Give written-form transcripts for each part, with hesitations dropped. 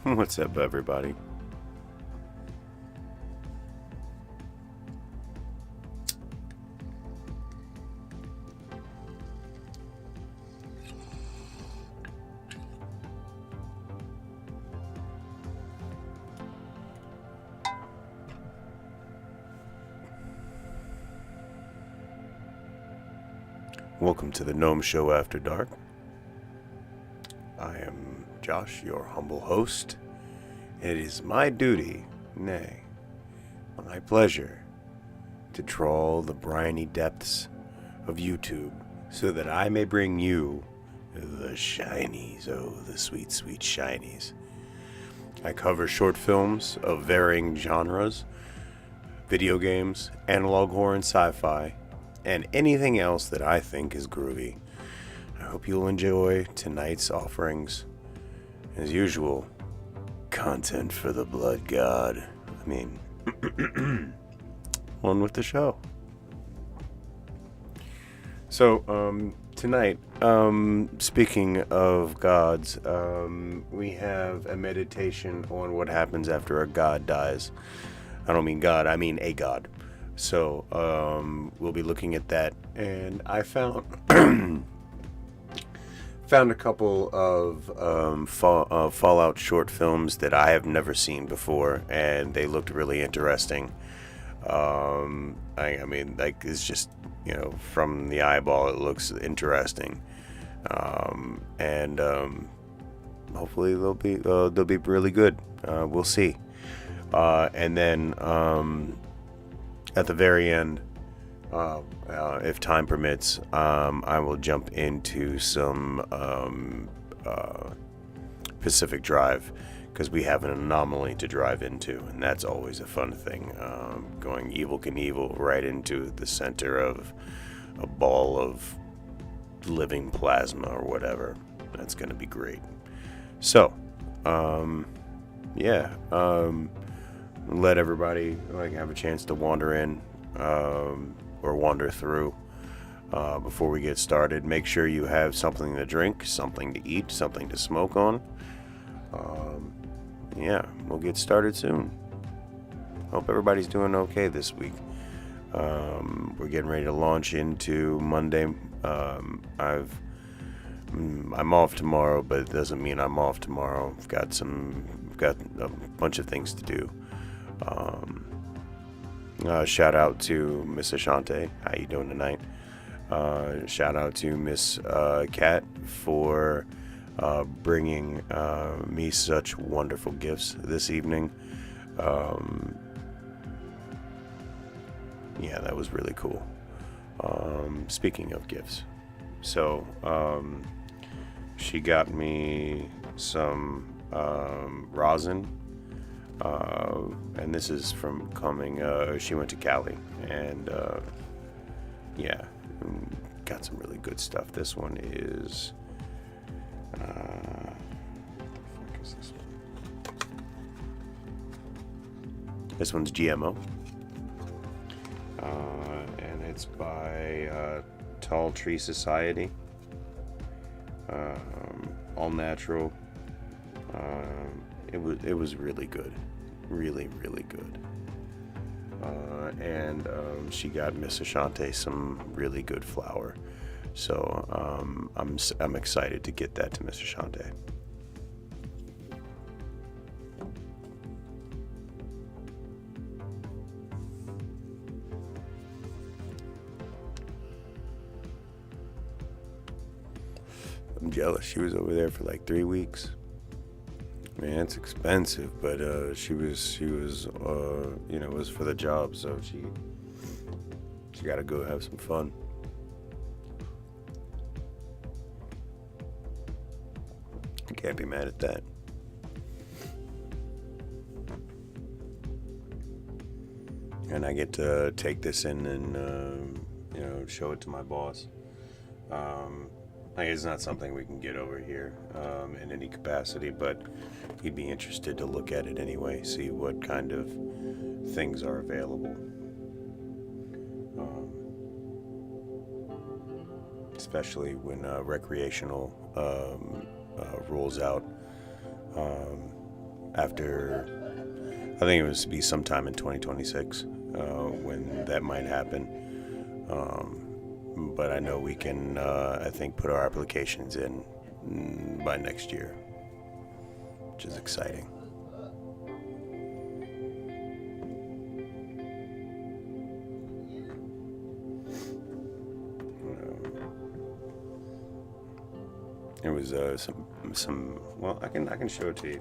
What's up, everybody? Welcome to the Gnome Show After Dark. I am Josh, your humble host, and it is my duty, nay, my pleasure, to trawl the briny depths of YouTube so that I may bring you the shinies, oh, the sweet, sweet shinies. I cover short films of varying genres, video games, analog horror and sci-fi, and anything else that I think is groovy. I hope you'll enjoy tonight's offerings. As usual, content for the blood god. I mean, on with the show. So, tonight, speaking of gods, we have a meditation on what happens after a god dies. I don't mean God, I mean a god. So, we'll be looking at that, and I found found a couple of Fallout short films that I have never seen before, and they looked really interesting. I mean, like, it's just, you know, from the eyeball, it looks interesting, and hopefully they'll be really good. We'll see, and then at the very end, if time permits, I will jump into some Pacific Drive, because we have an anomaly to drive into, and that's always a fun thing. Going Evel Knievel right into the center of a ball of living plasma or whatever. That's going to be great. So, let everybody have a chance to wander in or wander through before we get started. Make sure you have something to drink, something to eat, something to smoke on. We'll get started soon. Hope everybody's doing okay this week. We're getting ready to launch into Monday. I'm off tomorrow, but it doesn't mean I'm off tomorrow. I've got a bunch of things to do. Shout out to Miss Ashante. How you doing tonight? Shout out to Miss Kat for bringing me such wonderful gifts this evening. That was really cool. Speaking of gifts, so she got me some rosin. And this is from coming, she went to Cali, and got some really good stuff. This one is, fuck is this one? This one's GMO, and it's by Tall Tree Society, all natural. It was really good, really, really good. And she got Miss Ashante some really good flour, so I'm excited to get that to Miss Ashante. I'm jealous. She was over there for like 3 weeks. Man, it's expensive, but she was it was for the job, so she got to go have some fun. I can't be mad at that. And I get to take this in and show it to my boss. It's not something we can get over here in any capacity, but he'd be interested to look at it anyway, see what kind of things are available. Especially when recreational rolls out. after, I think it was to be sometime in 2026 when that might happen. But I know we can, I think, put our applications in by next year, which is exciting. It was some. Well, I can show it to you.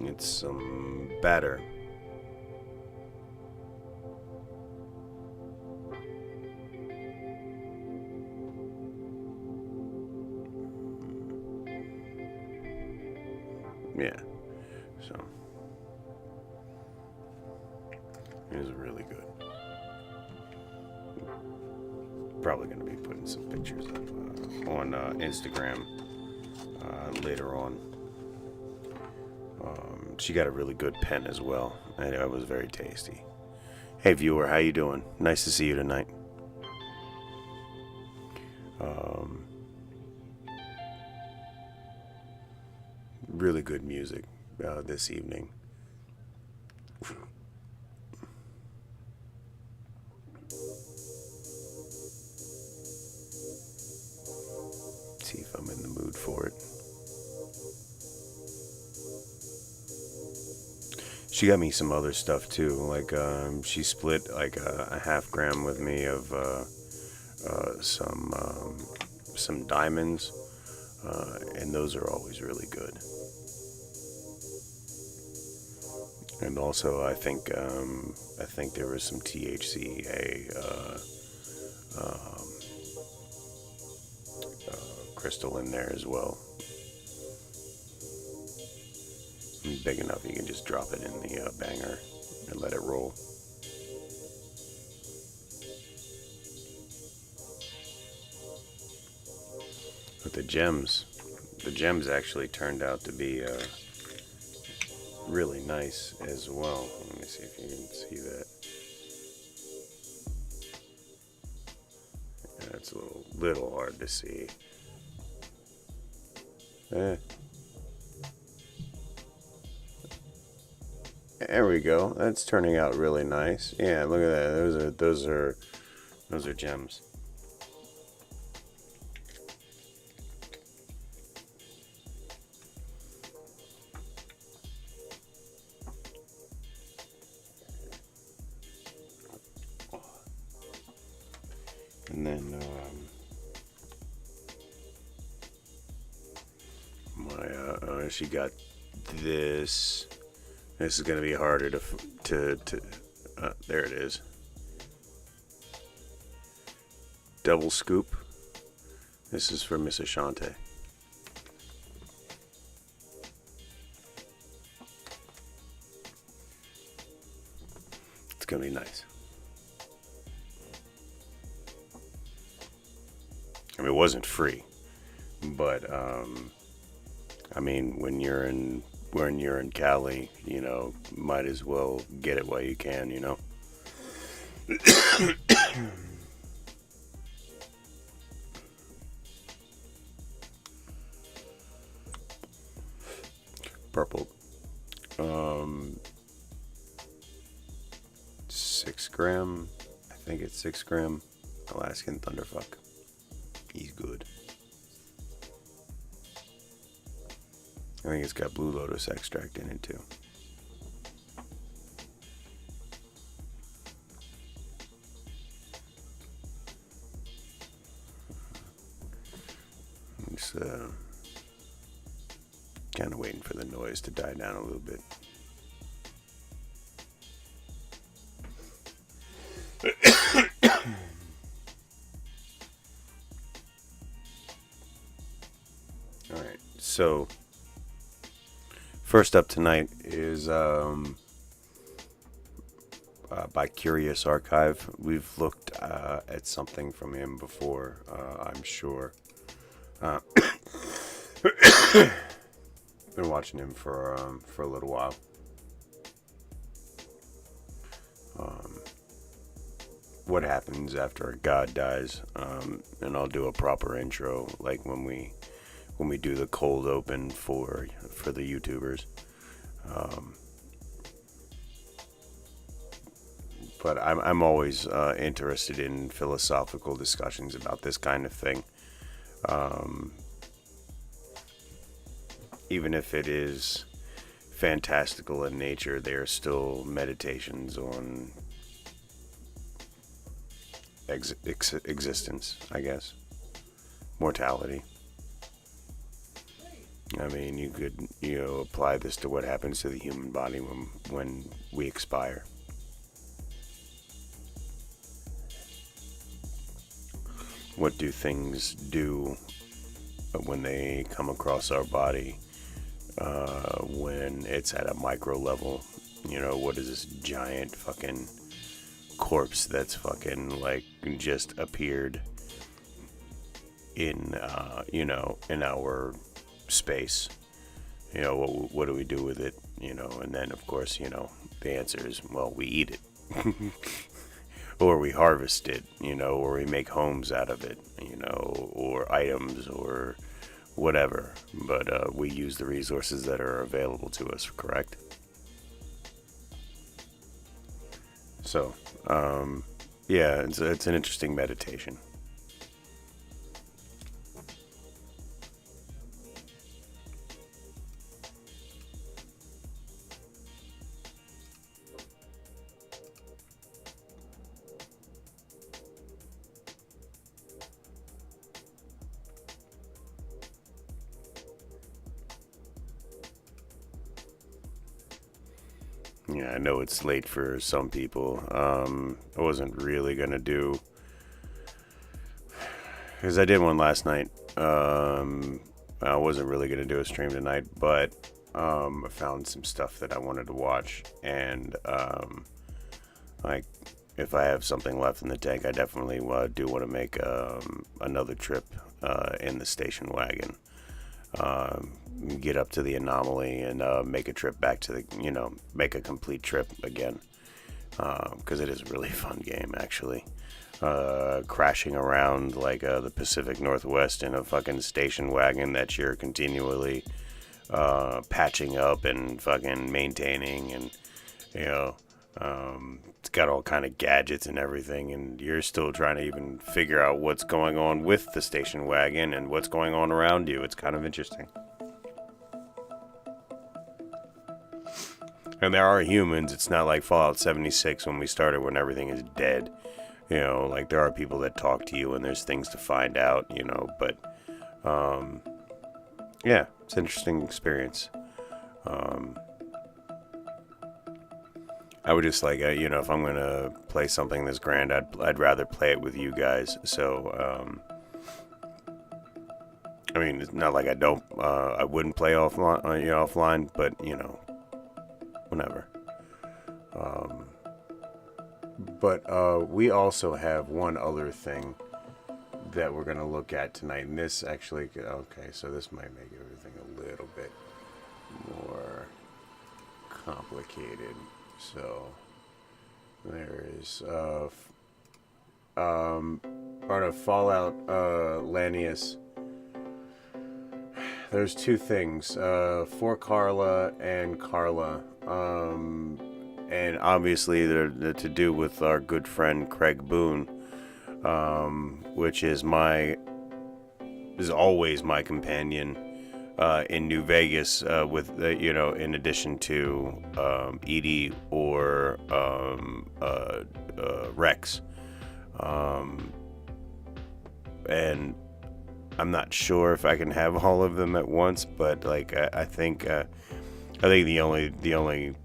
It's some batter. Yeah. So it was really good. Probably going to be putting some pictures up on Instagram later on. She got a really good pen as well, and it was very tasty. Hey viewer, how you doing? Nice to see you tonight. Really good music this evening. See if I'm in the mood for it. She got me some other stuff too, like she split like a half gram with me of some diamonds, and those are always really good. And also, I think there was some THCA crystal in there as well. Big enough you can just drop it in the banger and let it roll. But the gems actually turned out to be really nice as well. Let me see if you can see that. Yeah, it's a little hard to see. There we go. That's turning out really nice. Yeah, look at that. Those are gems. And then she got this. This is going to be harder to there it is. Double scoop. This is for Miss Ashante. It's going to be nice. I mean, it wasn't free, but I mean, when you're in Cali, you know, might as well get it while you can, you know. Purple. 6 gram. I think it's 6 gram. Alaskan Thunderfuck. He's good. I think it's got Blue Lotus extract in it too. I'm just kind of waiting for the noise to die down a little bit. All right, so first up tonight is by Curious Archive. We've looked at something from him before, I'm sure. Been watching him for a little while. what happens after a god dies, and I'll do a proper intro, like when we do the cold open for the YouTubers. But I'm always interested in philosophical discussions about this kind of thing. Even if it is fantastical in nature, they are still meditations on existence, I guess. Mortality. I mean, you could, apply this to what happens to the human body when we expire. What do things do when they come across our body when it's at a micro level? What is this giant fucking corpse that's fucking like just appeared in in our space? What do we do with it? And then of course, the answer is, well, we eat it. Or we harvest it, or we make homes out of it, or items or whatever. But we use the resources that are available to us, correct? So, yeah, it's an interesting meditation. Yeah, I know it's late for some people. I wasn't really gonna do, because I did one last night. I wasn't really gonna do a stream tonight, but I found some stuff that I wanted to watch, and like, if I have something left in the tank, I definitely do want to make another trip in the station wagon. Get up to the anomaly and make a trip back to make a complete trip again, because it is a really fun game, actually. Crashing around like the Pacific Northwest in a fucking station wagon that you're continually patching up and fucking maintaining, and it's got all kind of gadgets and everything, and you're still trying to even figure out what's going on with the station wagon and what's going on around you. It's kind of interesting. And there are humans. It's not like Fallout 76 when we started, when everything is dead. Like, there are people that talk to you and there's things to find out, but yeah, it's an interesting experience. I would just like, if I'm going to play something this grand, I'd rather play it with you guys. So, I mean, it's not like I wouldn't play offline, but, whenever. But we also have one other thing that we're going to look at tonight. And this actually, okay, so this might make everything a little bit more complicated. So there is part of Fallout Lanius. There's two things, for Carla and Carla, and obviously they're to do with our good friend Craig Boone, which is always my companion in New Vegas, with in addition to Edie or Rex, and I'm not sure if I can have all of them at once, but like I think the only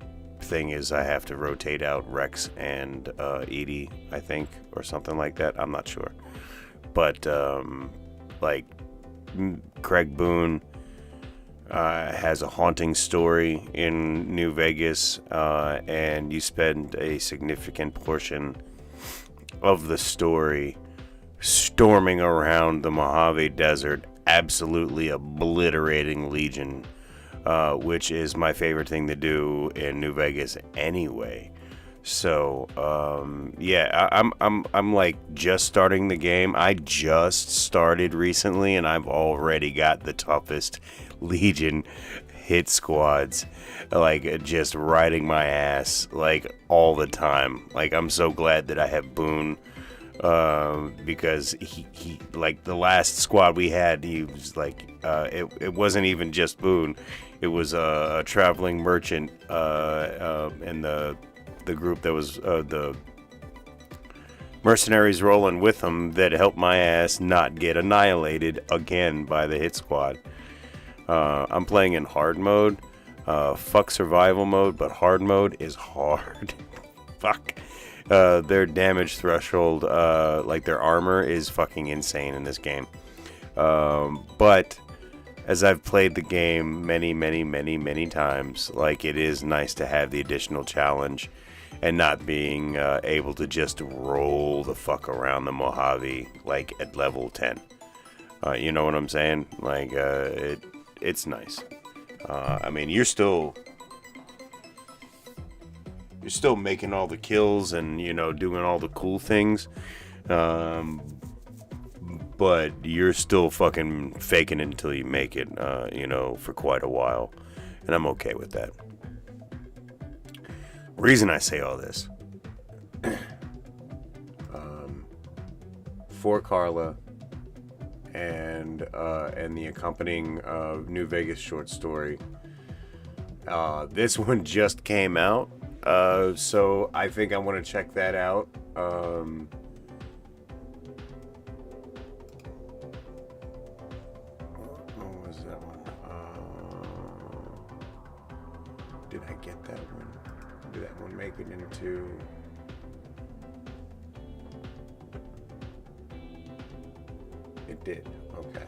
thing is I have to rotate out Rex and Edie, I think, or something like that. I'm not sure, but like Craig Boone has a haunting story in New Vegas, and you spend a significant portion of the story storming around the Mojave Desert, absolutely obliterating Legion, which is my favorite thing to do in New Vegas anyway. So yeah, I'm like just starting the game. I just started recently, and I've already got the toughest Legion hit squads, like just riding my ass like all the time. Like I'm so glad that I have Boone, because he like the last squad we had, he was like it wasn't even just Boone, it was a traveling merchant, and the group that was the mercenaries rolling with him that helped my ass not get annihilated again by the hit squad. I'm playing in hard mode. Fuck survival mode, but hard mode is hard. Fuck. Their damage threshold, like their armor, is fucking insane in this game. But as I've played the game many times, like it is nice to have the additional challenge and not being able to just roll the fuck around the Mojave like at level 10. You know what I'm saying? Like it's nice. I mean, you're still making all the kills and, you know, doing all the cool things, but you're still fucking faking it until you make it, you know, for quite a while, and I'm okay with that. Reason I say all this, for Carla and the accompanying New Vegas short story, this one just came out, so I think I want to check that out. What was that one? Did I get that one? Did that one make it into... It did. Okay.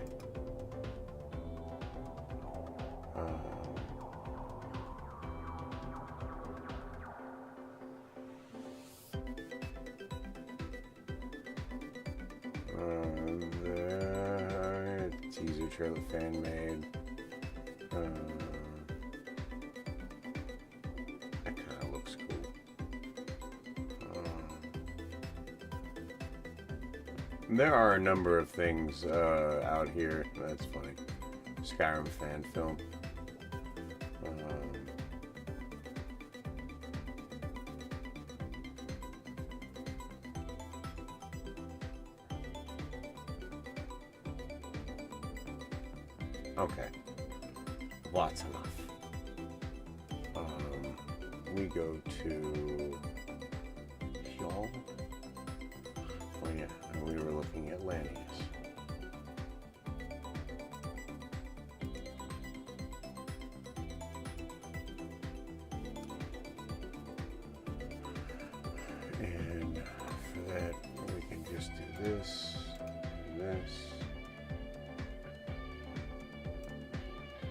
The teaser trailer fan made. That kind of looks cool. There are a number of things out here. That's funny. Skyrim fan film. Okay. Lots enough. We go to y'all. Oh yeah, we were looking at Lanny's. And for that, we can just do this and this.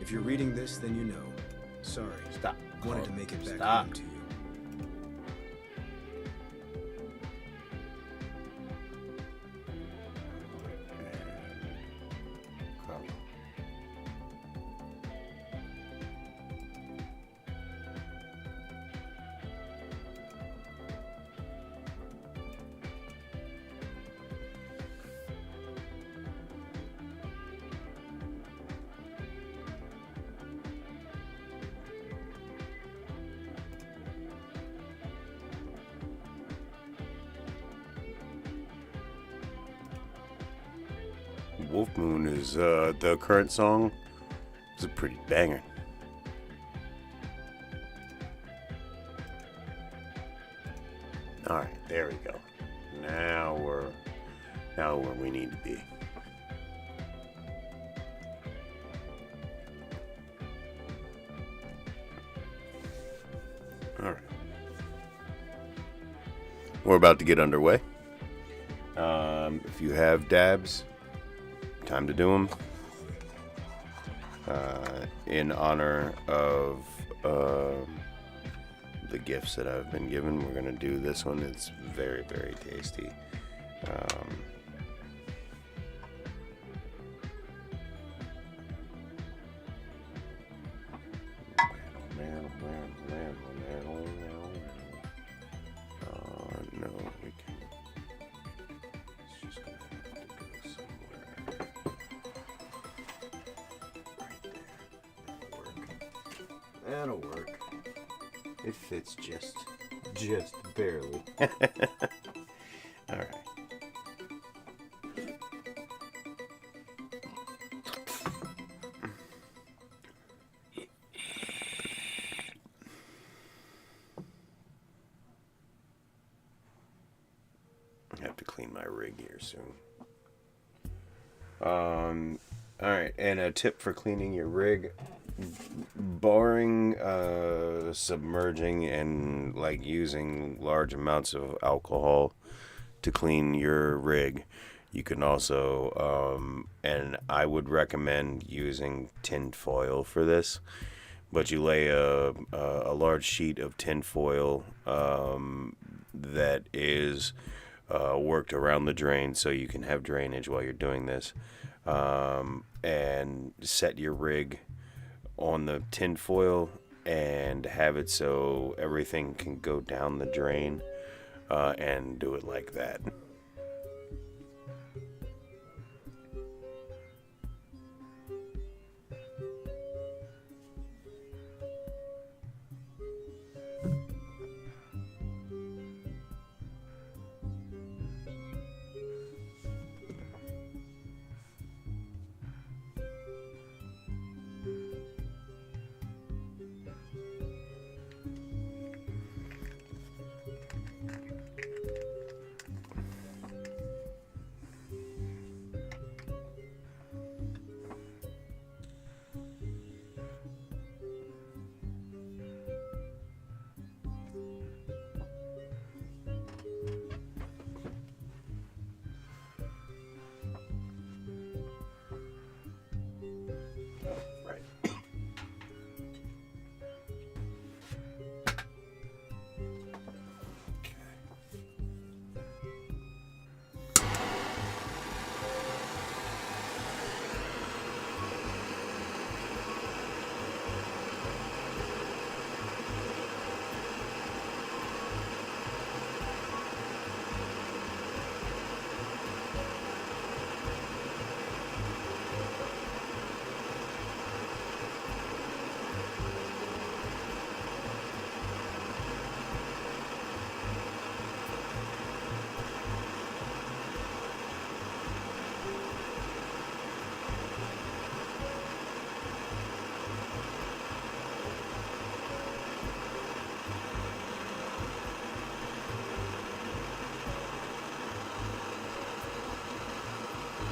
If you're reading this, then you know. Sorry. Stop. Wanted to make it back Stop. home to you. Wolf Moon is the current song. It's a pretty banger. All right, there we go. Now we're where we need to be. All right, we're about to get underway. If you have dabs, time to do them. In honor of the gifts that I've been given, we're gonna do this one. It's very, very tasty. That'll work. It fits just barely. All right. I have to clean my rig here soon. All right, and a tip for cleaning your rig, barring submerging and like using large amounts of alcohol to clean your rig, you can also, and I would recommend using tin foil for this. But you lay a large sheet of tin foil that is worked around the drain so you can have drainage while you're doing this, and set your rig on the tin foil and have it so everything can go down the drain, and do it like that.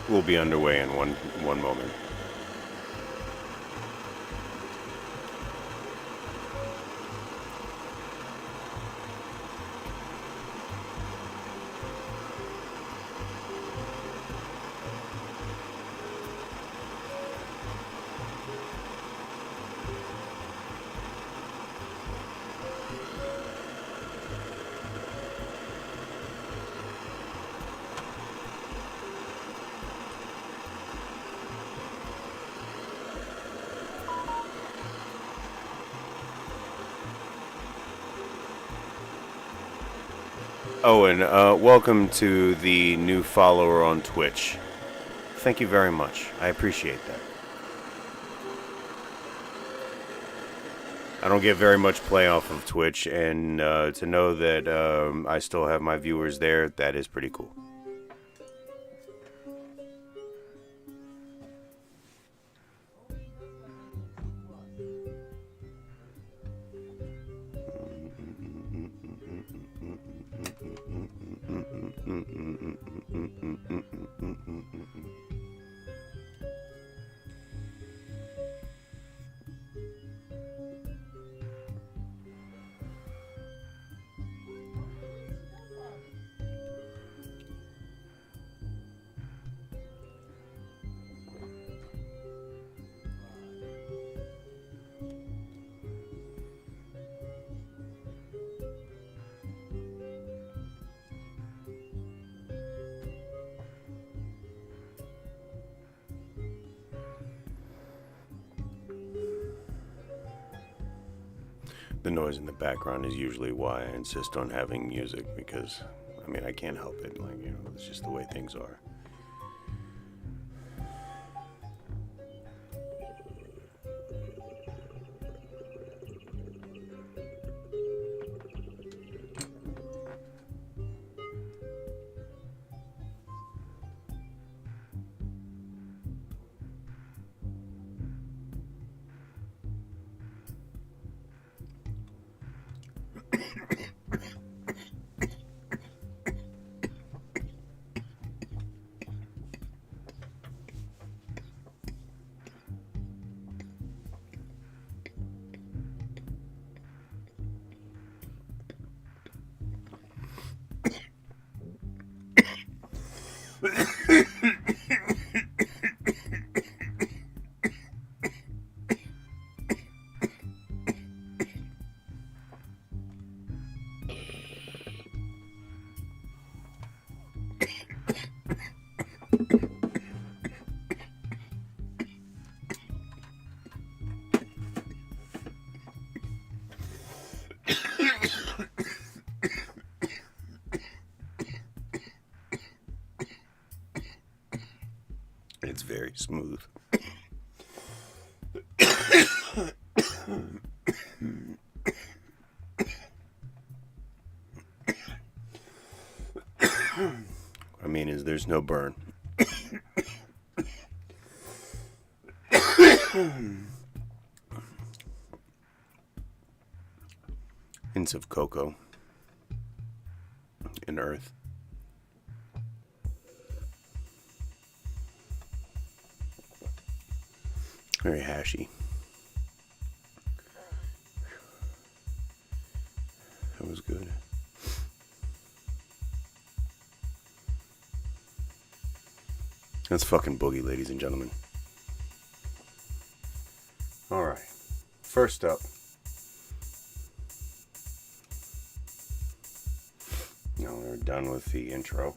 We'll be underway in one moment. Oh, and welcome to the new follower on Twitch. Thank you very much. I appreciate that. I don't get very much play off of Twitch, and to know that I still have my viewers there, that is pretty cool. The noise in the background is usually why I insist on having music, because, I mean, I can't help it. Like, you know, it's just the way things are. It's very smooth. I mean, there's no burn. Hints of cocoa and earth. Very hashy. That was good. That's fucking boogie, ladies and gentlemen. Alright. First up. Now we're done with the intro.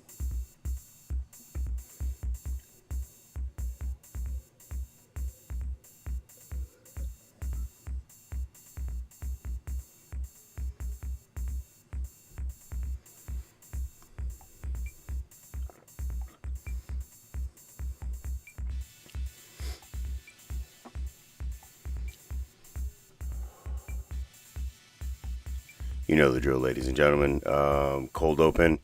You know the drill, ladies and gentlemen. Cold open.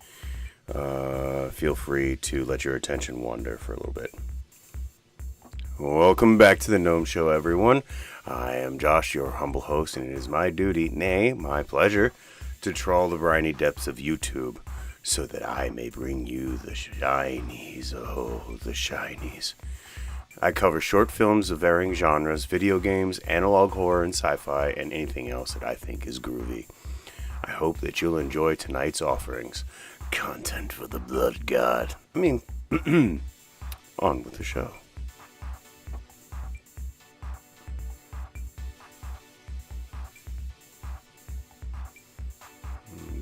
Feel free to let your attention wander for a little bit. Welcome back to the Gnome Show, everyone. I am Josh, your humble host, and it is my duty, nay, my pleasure, to trawl the briny depths of YouTube so that I may bring you the shinies. Oh, the shinies. I cover short films of varying genres, video games, analog horror, and sci-fi, and anything else that I think is groovy. I hope that you'll enjoy tonight's offerings. Content for the blood god. I mean, on with the show.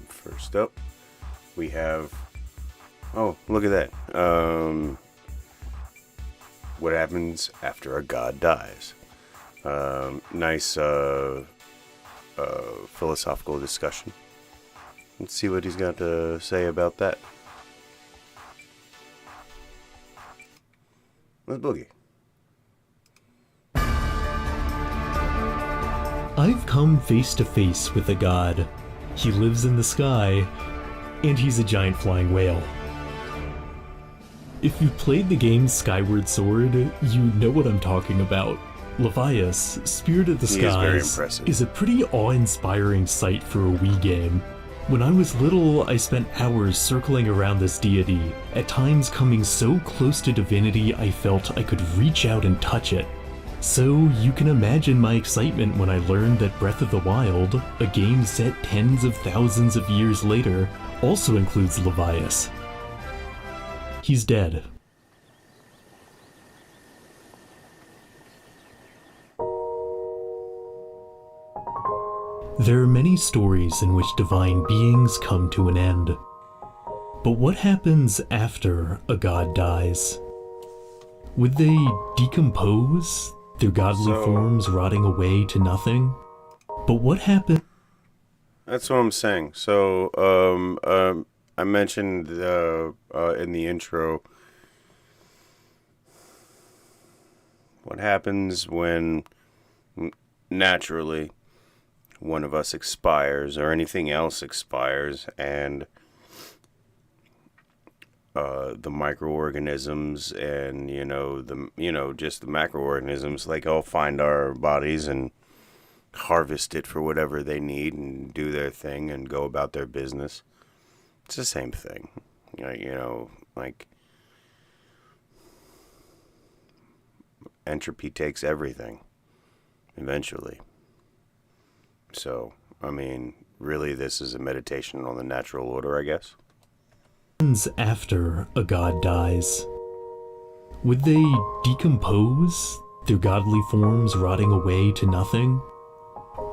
First up, we have... Oh, look at that. What happens after a god dies. Nice, philosophical discussion. Let's see what he's got to say about that. Let's boogie. I've come face to face with a god. He lives in the sky, and he's a giant flying whale. If you've played the game Skyward Sword, you know what I'm talking about. Levias, Spirit of the Skies, is a pretty awe-inspiring sight for a Wii game. When I was little, I spent hours circling around this deity, at times coming so close to divinity I felt I could reach out and touch it. So you can imagine my excitement when I learned that Breath of the Wild, a game set tens of thousands of years later, also includes Levias. He's dead. There are many stories in which divine beings come to an end. But what happens after a god dies? Would they decompose, their godly forms rotting away to nothing? But what happened? That's what I'm saying. So, I mentioned in the intro what happens when naturally one of us expires or anything else expires, and the microorganisms and just the macroorganisms, like, all find our bodies and harvest it for whatever they need and do their thing and go about their business. It's the same thing, like entropy takes everything eventually. So, I mean, really, this is a meditation on the natural order, I guess. After a god dies, would they decompose, their godly forms rotting away to nothing?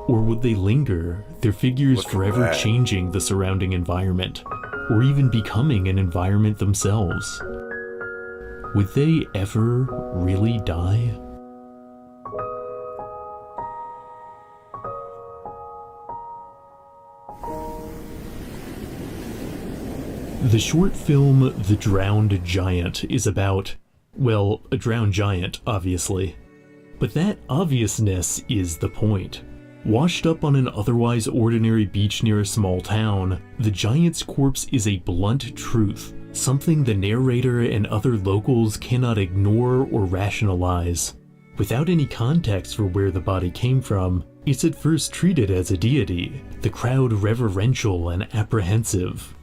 Or would they linger, their figures forever changing the surrounding environment, or even becoming an environment themselves? Would they ever really die? The short film The Drowned Giant is about, well, a drowned giant, obviously. But that obviousness is the point. Washed up on an otherwise ordinary beach near a small town, the giant's corpse is a blunt truth, something the narrator and other locals cannot ignore or rationalize. Without any context for where the body came from, it's at first treated as a deity, the crowd reverential and apprehensive.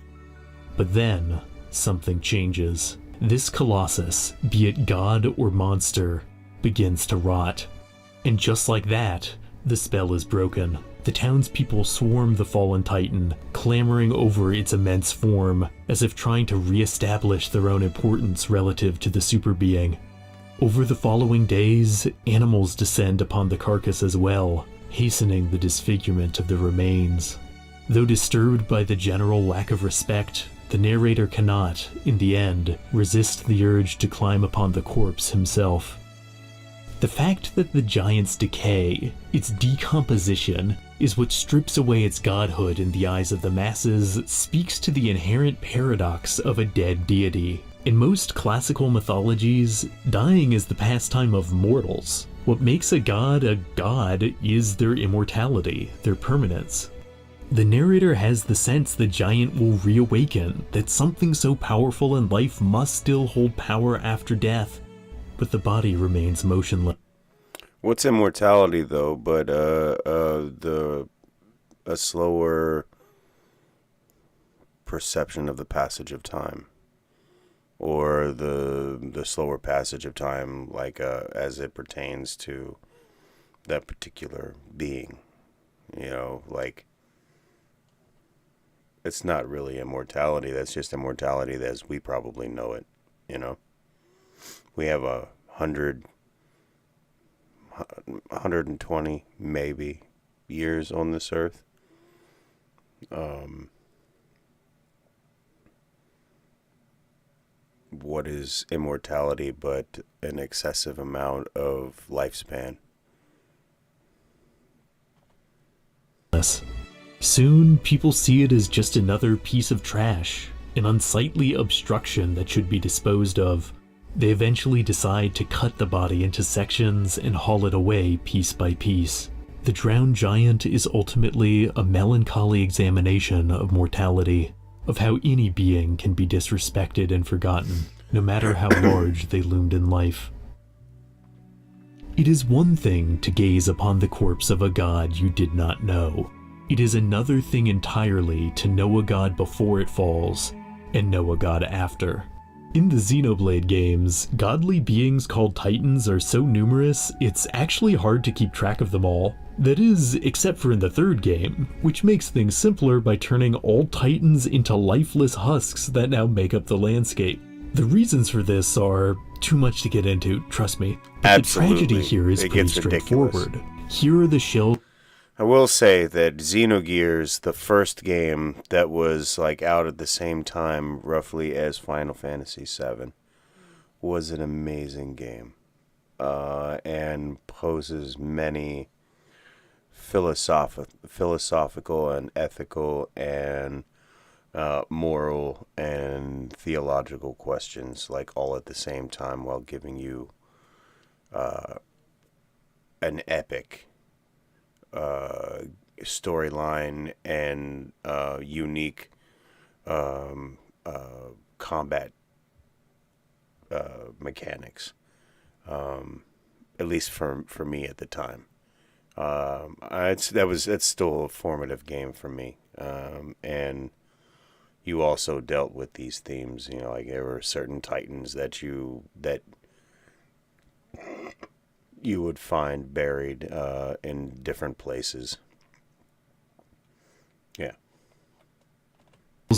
But then, something changes. This colossus, be it god or monster, begins to rot. And just like that, the spell is broken. The townspeople swarm the fallen titan, clamoring over its immense form, as if trying to re-establish their own importance relative to the super being. Over the following days, animals descend upon the carcass as well, hastening the disfigurement of the remains. Though disturbed by the general lack of respect, the narrator cannot, in the end, resist the urge to climb upon the corpse himself. The fact that the giant's decay, its decomposition, is what strips away its godhood in the eyes of the masses speaks to the inherent paradox of a dead deity. In most classical mythologies, dying is the pastime of mortals. What makes a god is their immortality, their permanence. The narrator has the sense the giant will reawaken, that something so powerful in life must still hold power after death, but the body remains motionless. What's immortality, though, but a slower perception of the passage of time, or the slower passage of time, like as it pertains to that particular being, like. It's not really immortality. That's just immortality as we probably know it, We have 120 maybe years on this earth. What is immortality but an excessive amount of lifespan? Soon, people see it as just another piece of trash, an unsightly obstruction that should be disposed of. They eventually decide to cut the body into sections and haul it away piece by piece. The Drowned Giant is ultimately a melancholy examination of mortality, of how any being can be disrespected and forgotten, no matter how large they loomed in life. It is one thing to gaze upon the corpse of a god you did not know. It is another thing entirely to know a god before it falls, and know a god after. In the Xenoblade games, godly beings called Titans are so numerous, it's actually hard to keep track of them all. That is, except for in the third game, which makes things simpler by turning all Titans into lifeless husks that now make up the landscape. The reasons for this are too much to get into, trust me. But absolutely. The tragedy here is pretty straightforward. Here are the shells. I will say that Xenogears, the first game that was like out at the same time roughly as Final Fantasy VII, was an amazing game, and poses many philosophical and ethical and moral and theological questions, like all at the same time, while giving you an epic storyline and unique combat mechanics, at least for me at the time. That's still a formative game for me, and you also dealt with these themes. Like there were certain Titans that you would find buried in different places. Yeah.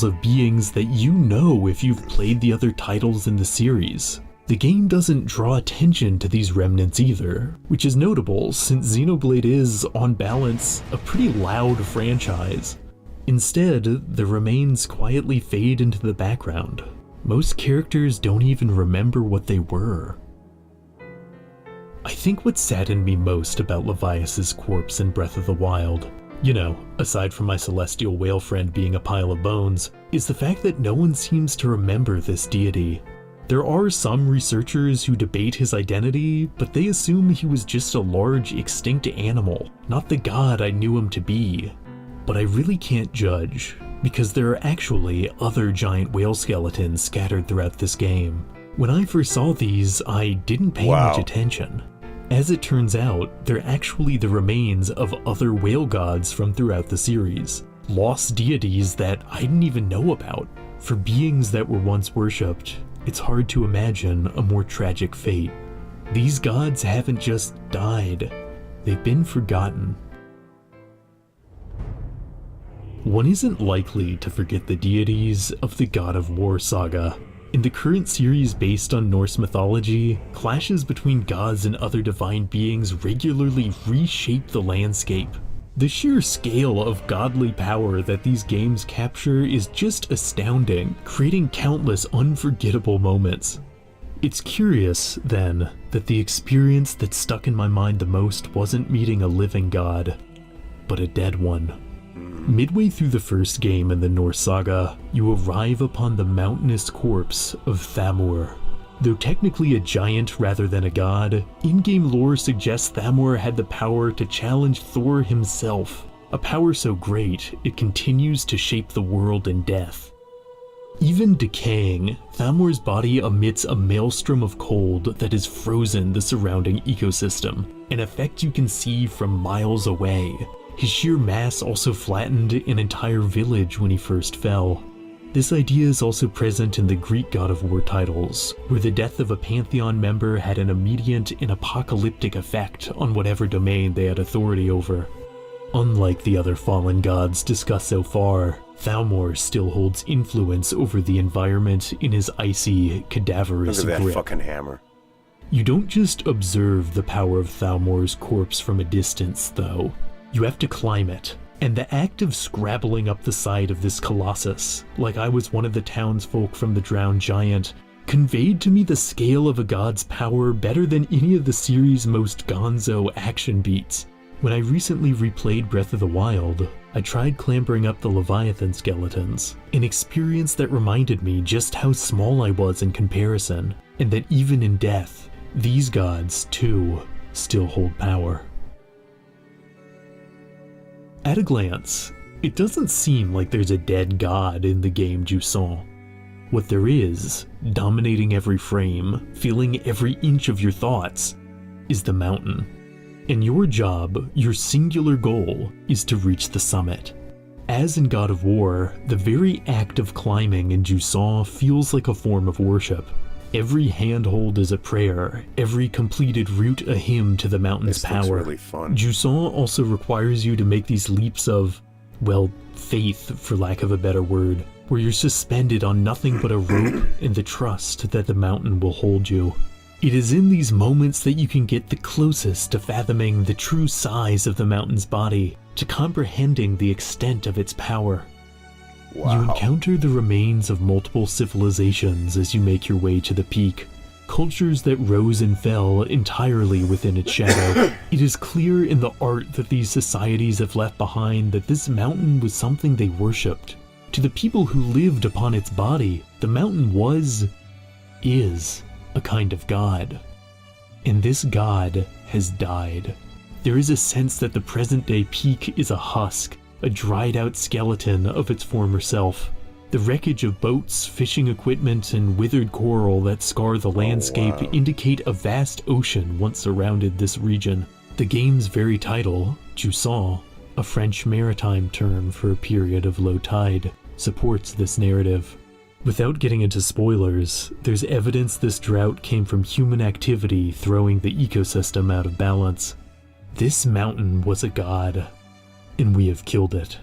of beings that you know if you've played the other titles in the series. The game doesn't draw attention to these remnants either, which is notable since Xenoblade is, on balance, a pretty loud franchise. Instead, the remains quietly fade into the background. Most characters don't even remember what they were. I think what saddened me most about Levias's corpse in Breath of the Wild, aside from my celestial whale friend being a pile of bones, is the fact that no one seems to remember this deity. There are some researchers who debate his identity, but they assume he was just a large, extinct animal, not the god I knew him to be. But I really can't judge, because there are actually other giant whale skeletons scattered throughout this game. When I first saw these, I didn't pay much attention. As it turns out, they're actually the remains of other whale gods from throughout the series, lost deities that I didn't even know about. For beings that were once worshipped, it's hard to imagine a more tragic fate. These gods haven't just died, they've been forgotten. One isn't likely to forget the deities of the God of War saga. In the current series based on Norse mythology, clashes between gods and other divine beings regularly reshape the landscape. The sheer scale of godly power that these games capture is just astounding, creating countless unforgettable moments. It's curious, then, that the experience that stuck in my mind the most wasn't meeting a living god, but a dead one. Midway through the first game in the Norse saga, you arrive upon the mountainous corpse of Thamur. Though technically a giant rather than a god, in-game lore suggests Thamur had the power to challenge Thor himself, a power so great it continues to shape the world in death. Even decaying, Thamur's body emits a maelstrom of cold that has frozen the surrounding ecosystem, an effect you can see from miles away. His sheer mass also flattened an entire village when he first fell. This idea is also present in the Greek God of War titles, where the death of a Pantheon member had an immediate and apocalyptic effect on whatever domain they had authority over. Unlike the other fallen gods discussed so far, Thalmor still holds influence over the environment in his icy, cadaverous grip. Look at that fucking hammer. You don't just observe the power of Thalmor's corpse from a distance, though. You have to climb it. And the act of scrabbling up the side of this colossus, like I was one of the townsfolk from the drowned giant, conveyed to me the scale of a god's power better than any of the series' most gonzo action beats. When I recently replayed Breath of the Wild, I tried clambering up the Leviathan skeletons, an experience that reminded me just how small I was in comparison, and that even in death, these gods, too, still hold power. At a glance, it doesn't seem like there's a dead god in the game Jusant. What there is, dominating every frame, filling every inch of your thoughts, is the mountain. And your job, your singular goal, is to reach the summit. As in God of War, the very act of climbing in Jusant feels like a form of worship. Every handhold is a prayer, every completed route a hymn to the mountain's power. Really fun. Jusant also requires you to make these leaps of, faith, for lack of a better word, where you're suspended on nothing but a rope and the trust that the mountain will hold you. It is in these moments that you can get the closest to fathoming the true size of the mountain's body, to comprehending the extent of its power. Wow. You encounter the remains of multiple civilizations as you make your way to the peak, cultures that rose and fell entirely within its shadow. It is clear in the art that these societies have left behind that this mountain was something they worshipped. To the people who lived upon its body, the mountain is a kind of god. And this god has died. There is a sense that the present-day peak is a husk, a dried-out skeleton of its former self. The wreckage of boats, fishing equipment, and withered coral that scar the landscape indicate a vast ocean once surrounded this region. The game's very title, Jusant, a French maritime term for a period of low tide, supports this narrative. Without getting into spoilers, there's evidence this drought came from human activity throwing the ecosystem out of balance. This mountain was a god, and we have killed it.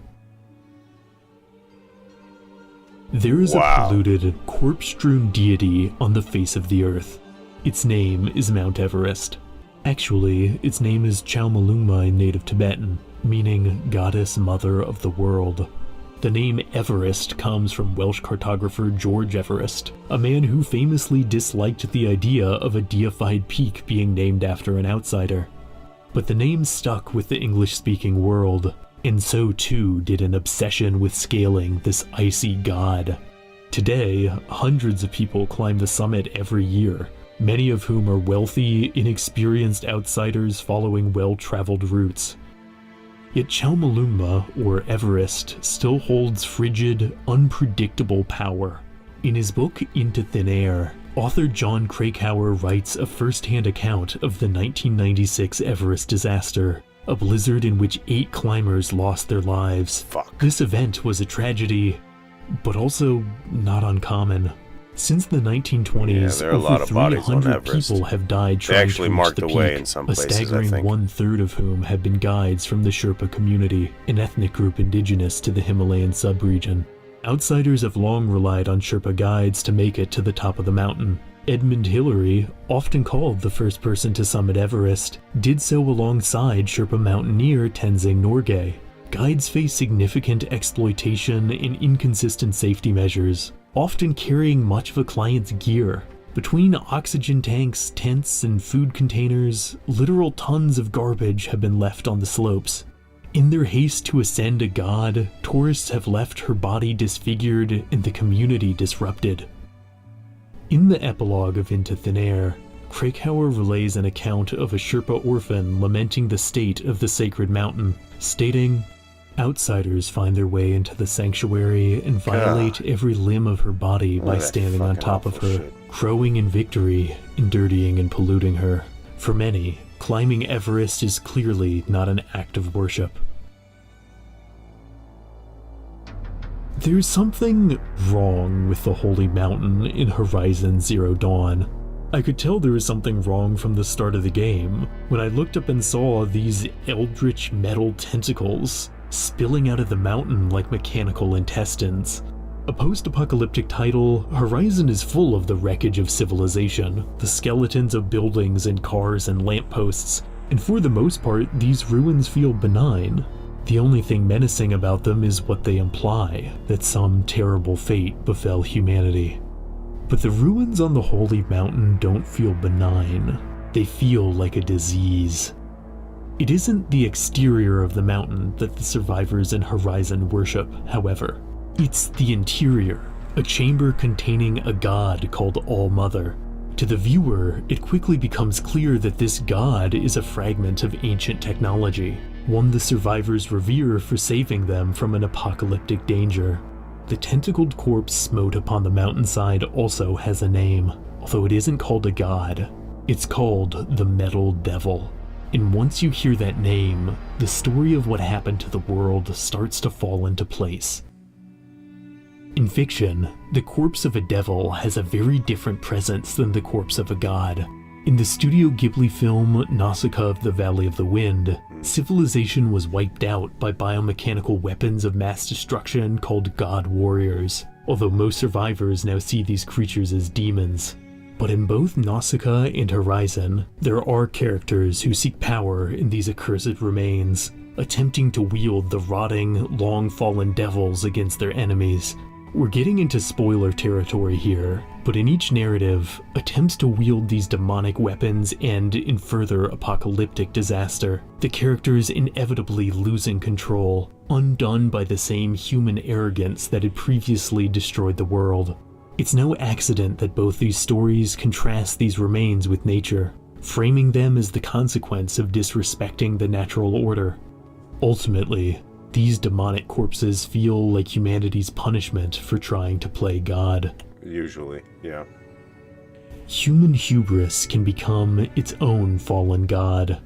There is a polluted, corpse-strewn deity on the face of the earth. Its name is Mount Everest. Actually, its name is Chowmalungma in native Tibetan, meaning Goddess Mother of the World. The name Everest comes from Welsh cartographer George Everest, a man who famously disliked the idea of a deified peak being named after an outsider. But the name stuck with the English-speaking world, and so too did an obsession with scaling this icy god. Today, hundreds of people climb the summit every year, many of whom are wealthy, inexperienced outsiders following well-traveled routes. Yet Chowmalungma, or Everest, still holds frigid, unpredictable power. In his book Into Thin Air, author John Krakauer writes a first-hand account of the 1996 Everest disaster, a blizzard in which 8 climbers lost their lives. This event was a tragedy, but also not uncommon. Since the 1920s, over 300 people have died trying to reach the peak, a staggering one-third of whom have been guides from the Sherpa community, an ethnic group indigenous to the Himalayan subregion. Outsiders have long relied on Sherpa guides to make it to the top of the mountain. Edmund Hillary, often called the first person to summit Everest, did so alongside Sherpa mountaineer Tenzing Norgay. Guides face significant exploitation and inconsistent safety measures, often carrying much of a client's gear. Between oxygen tanks, tents, and food containers, literal tons of garbage have been left on the slopes. In their haste to ascend a god, tourists have left her body disfigured and the community disrupted. In the epilogue of Into Thin Air, Krakauer relays an account of a Sherpa orphan lamenting the state of the sacred mountain, stating, "Outsiders find their way into the sanctuary and violate every limb of her body by standing on top of her, crowing in victory and dirtying and polluting her. For many, climbing Everest is clearly not an act of worship." There's something wrong with the holy mountain in Horizon Zero Dawn. I could tell there was something wrong from the start of the game, when I looked up and saw these eldritch metal tentacles spilling out of the mountain like mechanical intestines. A post-apocalyptic title, Horizon is full of the wreckage of civilization, the skeletons of buildings and cars and lampposts, and for the most part, these ruins feel benign. The only thing menacing about them is what they imply, that some terrible fate befell humanity. But the ruins on the Holy Mountain don't feel benign. They feel like a disease. It isn't the exterior of the mountain that the survivors in Horizon worship, however. It's the interior, a chamber containing a god called All-Mother. To the viewer, it quickly becomes clear that this god is a fragment of ancient technology, one the survivors revere for saving them from an apocalyptic danger. The tentacled corpse smote upon the mountainside also has a name, although it isn't called a god. It's called the Metal Devil. And once you hear that name, the story of what happened to the world starts to fall into place. In fiction, the corpse of a devil has a very different presence than the corpse of a god. In the Studio Ghibli film Nausicaa of the Valley of the Wind, civilization was wiped out by biomechanical weapons of mass destruction called god warriors, although most survivors now see these creatures as demons. But in both Nausicaa and Horizon, there are characters who seek power in these accursed remains, attempting to wield the rotting, long-fallen devils against their enemies. We're getting into spoiler territory here, but in each narrative, attempts to wield these demonic weapons end in further apocalyptic disaster, the characters inevitably losing control, undone by the same human arrogance that had previously destroyed the world. It's no accident that both these stories contrast these remains with nature, framing them as the consequence of disrespecting the natural order. Ultimately, these demonic corpses feel like humanity's punishment for trying to play God. Usually, yeah. Human hubris can become its own fallen god.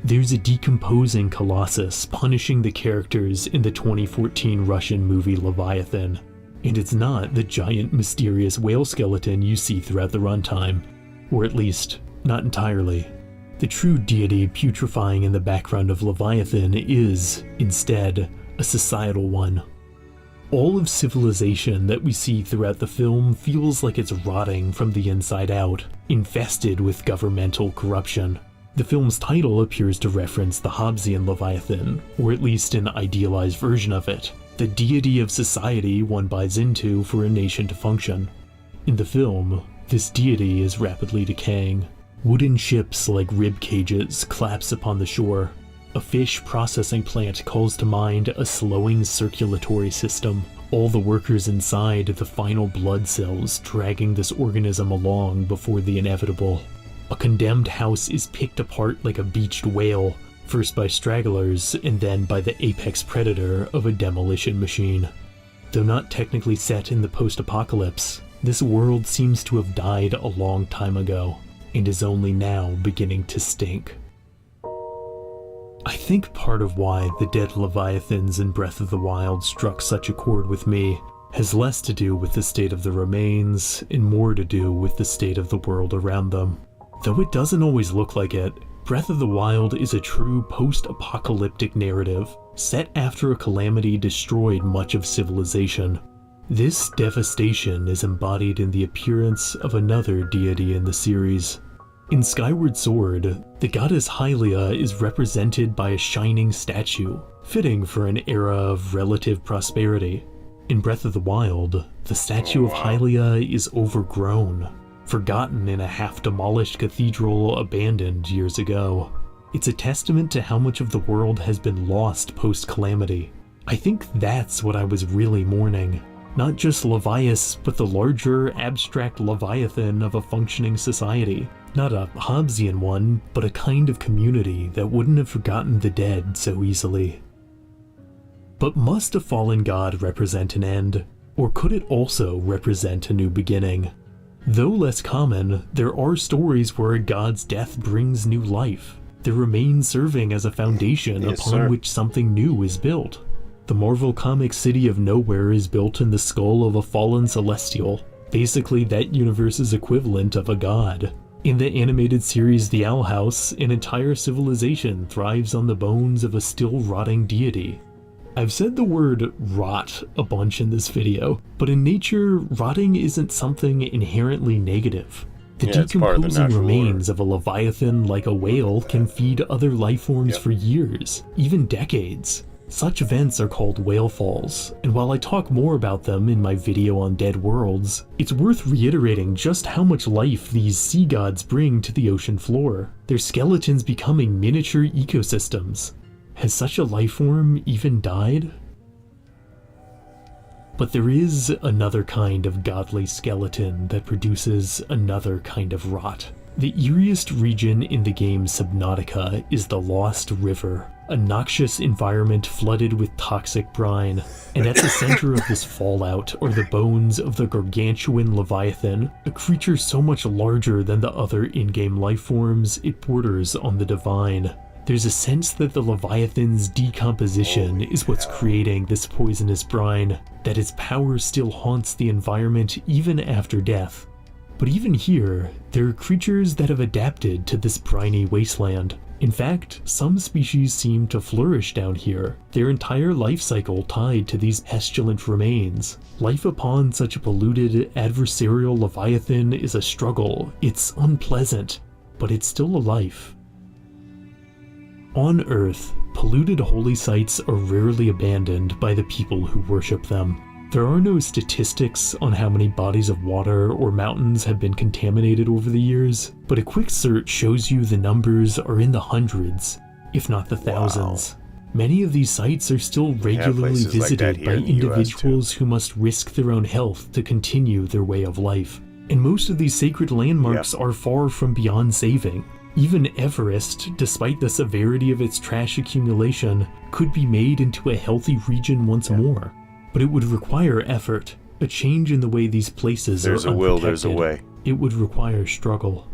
There's a decomposing colossus punishing the characters in the 2014 Russian movie Leviathan, and it's not the giant mysterious whale skeleton you see throughout the runtime, or at least, not entirely. The true deity putrefying in the background of Leviathan is, instead, a societal one. All of civilization that we see throughout the film feels like it's rotting from the inside out, infested with governmental corruption. The film's title appears to reference the Hobbesian Leviathan, or at least an idealized version of it, the deity of society one buys into for a nation to function. In the film, this deity is rapidly decaying. Wooden ships like rib cages collapse upon the shore. A fish processing plant calls to mind a slowing circulatory system, all the workers inside the final blood cells dragging this organism along before the inevitable. A condemned house is picked apart like a beached whale, first by stragglers and then by the apex predator of a demolition machine. Though not technically set in the post-apocalypse, this world seems to have died a long time ago, and is only now beginning to stink. I think part of why the dead Leviathans in Breath of the Wild struck such a chord with me has less to do with the state of the remains and more to do with the state of the world around them. Though it doesn't always look like it, Breath of the Wild is a true post-apocalyptic narrative, set after a calamity destroyed much of civilization. This devastation is embodied in the appearance of another deity in the series. In Skyward Sword, the goddess Hylia is represented by a shining statue, fitting for an era of relative prosperity. In Breath of the Wild, the statue of Hylia is overgrown, forgotten in a half-demolished cathedral abandoned years ago. It's a testament to how much of the world has been lost post-calamity. I think that's what I was really mourning. Not just Levias, but the larger, abstract Leviathan of a functioning society. Not a Hobbesian one, but a kind of community that wouldn't have forgotten the dead so easily. But must a fallen god represent an end? Or could it also represent a new beginning? Though less common, there are stories where a god's death brings new life, their remains serving as a foundation upon which something new is built. The Marvel Comics city of Nowhere is built in the skull of a fallen celestial, basically that universe's equivalent of a god. In the animated series The Owl House, an entire civilization thrives on the bones of a still rotting deity. I've said the word rot a bunch in this video, but in nature, rotting isn't something inherently negative. The decomposing remains of a leviathan like a whale can feed other life forms for years, even decades. Such events are called whale falls, and while I talk more about them in my video on dead worlds, it's worth reiterating just how much life these sea gods bring to the ocean floor, their skeletons becoming miniature ecosystems. Has such a life form even died? But there is another kind of godly skeleton that produces another kind of rot. The eeriest region in the game Subnautica is the Lost River, a noxious environment flooded with toxic brine, and at the center of this fallout are the bones of the gargantuan Leviathan, a creature so much larger than the other in-game life forms it borders on the divine. There's a sense that the Leviathan's decomposition is what's creating this poisonous brine, that its power still haunts the environment even after death. But even here, there are creatures that have adapted to this briny wasteland. In fact, some species seem to flourish down here, their entire life cycle tied to these pestilent remains. Life upon such a polluted, adversarial Leviathan is a struggle. It's unpleasant, but it's still a life. On Earth, polluted holy sites are rarely abandoned by the people who worship them. There are no statistics on how many bodies of water or mountains have been contaminated over the years, but a quick search shows you the numbers are in the hundreds, if not the thousands. Many of these sites are still regularly visited by individuals who must risk their own health to continue their way of life. And most of these sacred landmarks are far from beyond saving. Even Everest, despite the severity of its trash accumulation, could be made into a healthy region once more. But it would require effort, a change in the way these places are unprotected. There's a will, there's a way. It would require struggle.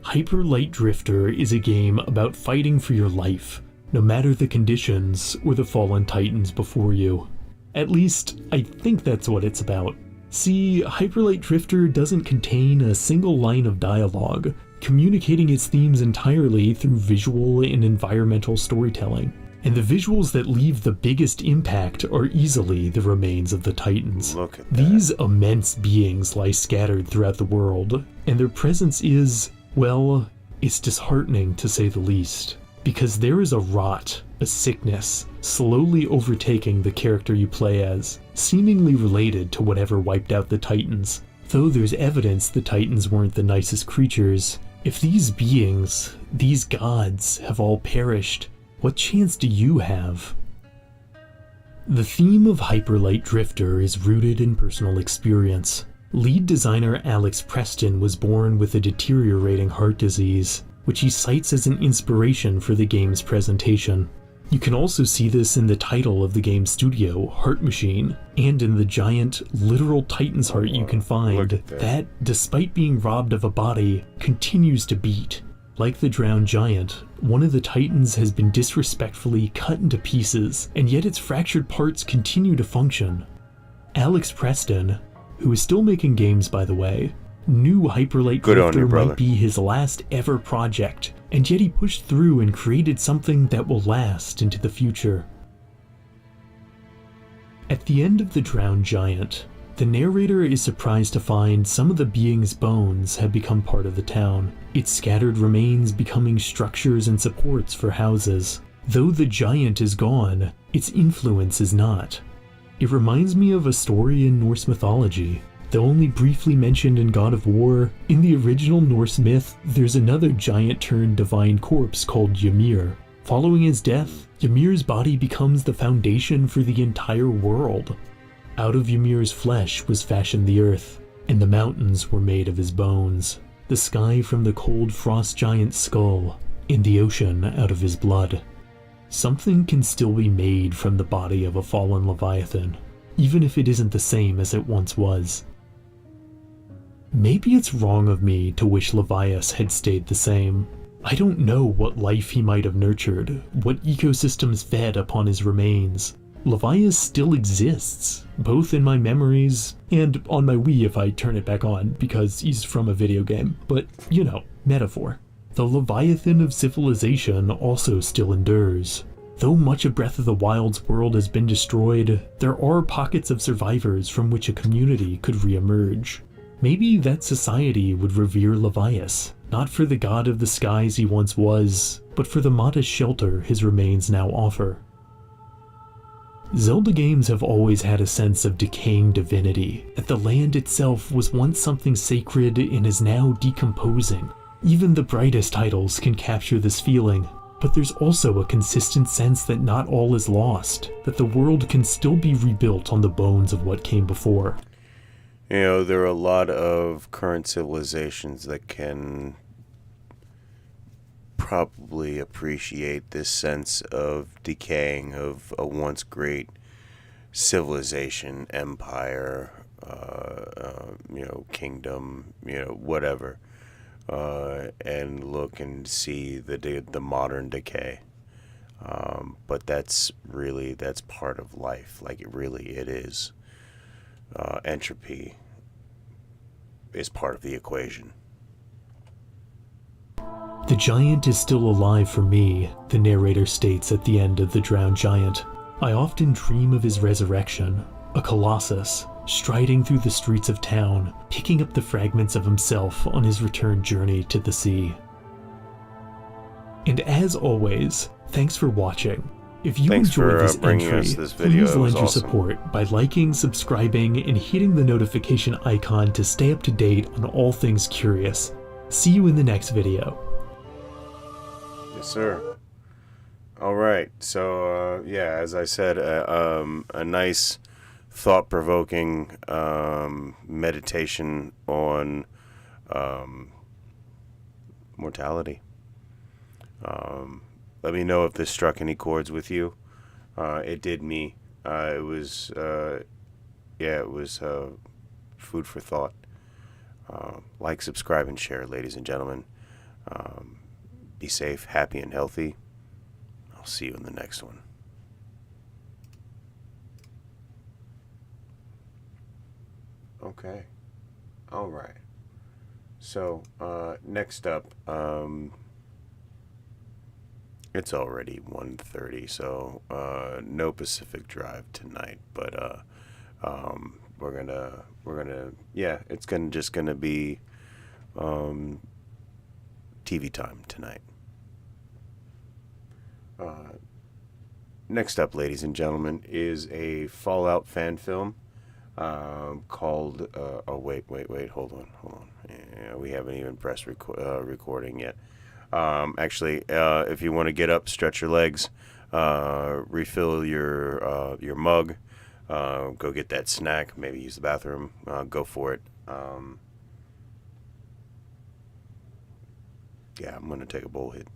Hyper Light Drifter is a game about fighting for your life, no matter the conditions or the fallen titans before you. At least, I think that's what it's about. See, Hyper Light Drifter doesn't contain a single line of dialogue, communicating its themes entirely through visual and environmental storytelling. and the visuals that leave the biggest impact are easily the remains of the Titans. Look at that. These immense beings lie scattered throughout the world, and their presence is, well, it's disheartening to say the least. Because there is a rot, a sickness, slowly overtaking the character you play as, seemingly related to whatever wiped out the Titans. Though there's evidence the Titans weren't the nicest creatures, if these beings, these gods, have all perished, what chance do you have? The theme of Hyperlight Drifter is rooted in personal experience. Lead designer Alex Preston was born with a deteriorating heart disease, which he cites as an inspiration for the game's presentation. You can also see this in the title of the game's studio, Heart Machine, and in the giant, literal Titan's heart you can find that, despite being robbed of a body, continues to beat. Like the drowned giant, one of the Titans has been disrespectfully cut into pieces, and yet its fractured parts continue to function. Alex Preston, who is still making games by the way, knew Hyperlight Drifter might be his last ever project, and yet he pushed through and created something that will last into the future. At the end of The Drowned Giant, the narrator is surprised to find some of the being's bones have become part of the town, its scattered remains becoming structures and supports for houses. Though the giant is gone, its influence is not. It reminds me of a story in Norse mythology. Though only briefly mentioned in God of War, in the original Norse myth, there's another giant-turned-divine corpse called Ymir. Following his death, Ymir's body becomes the foundation for the entire world. Out of Ymir's flesh was fashioned the earth, and the mountains were made of his bones, the sky from the cold frost giant's skull, and the ocean out of his blood. Something can still be made from the body of a fallen Leviathan, even if it isn't the same as it once was. Maybe it's wrong of me to wish Levias had stayed the same. I don't know what life he might have nurtured, what ecosystems fed upon his remains. Levias still exists, both in my memories and on my Wii if I turn it back on, because he's from a video game, but, you know, metaphor. The Leviathan of civilization also still endures. Though much of Breath of the Wild's world has been destroyed, there are pockets of survivors from which a community could re-emerge. Maybe that society would revere Levias, not for the god of the skies he once was, but for the modest shelter his remains now offer. Zelda games have always had a sense of decaying divinity, that the land itself was once something sacred and is now decomposing. Even the brightest titles can capture this feeling, but there's also a consistent sense that not all is lost, that the world can still be rebuilt on the bones of what came before. You know, there are a lot of current civilizations that can probably appreciate this sense of decaying of a once great civilization, empire, kingdom, whatever, and look and see the modern decay. But that's part of life. Like it is. Entropy is part of the equation. The giant is still alive for me, the narrator states at the end of The Drowned Giant. I often dream of his resurrection, a colossus, striding through the streets of town, picking up the fragments of himself on his return journey to the sea. And as always, thanks for watching. If you enjoyed this entry, please lend your support by liking, subscribing, and hitting the notification icon to stay up to date on all things curious. See you in the next video. Yes, sir. All right. So, as I said, a nice, thought-provoking meditation on mortality. Let me know if this struck any chords with you. It did me. It was food for thought. Like, subscribe, and share, ladies and gentlemen. Be safe, happy, and healthy. I'll see you in the next one. Okay. All right. So, next up, It's already 1:30, so no Pacific Drive tonight. But yeah, it's just gonna be TV time tonight. Next up, ladies and gentlemen, is a Fallout fan film called. Oh wait, hold on. Yeah, we haven't even pressed recording yet. Actually, if you want to get up, stretch your legs, refill your mug, go get that snack, maybe use the bathroom, go for it. Yeah, I'm gonna take a bowl hit.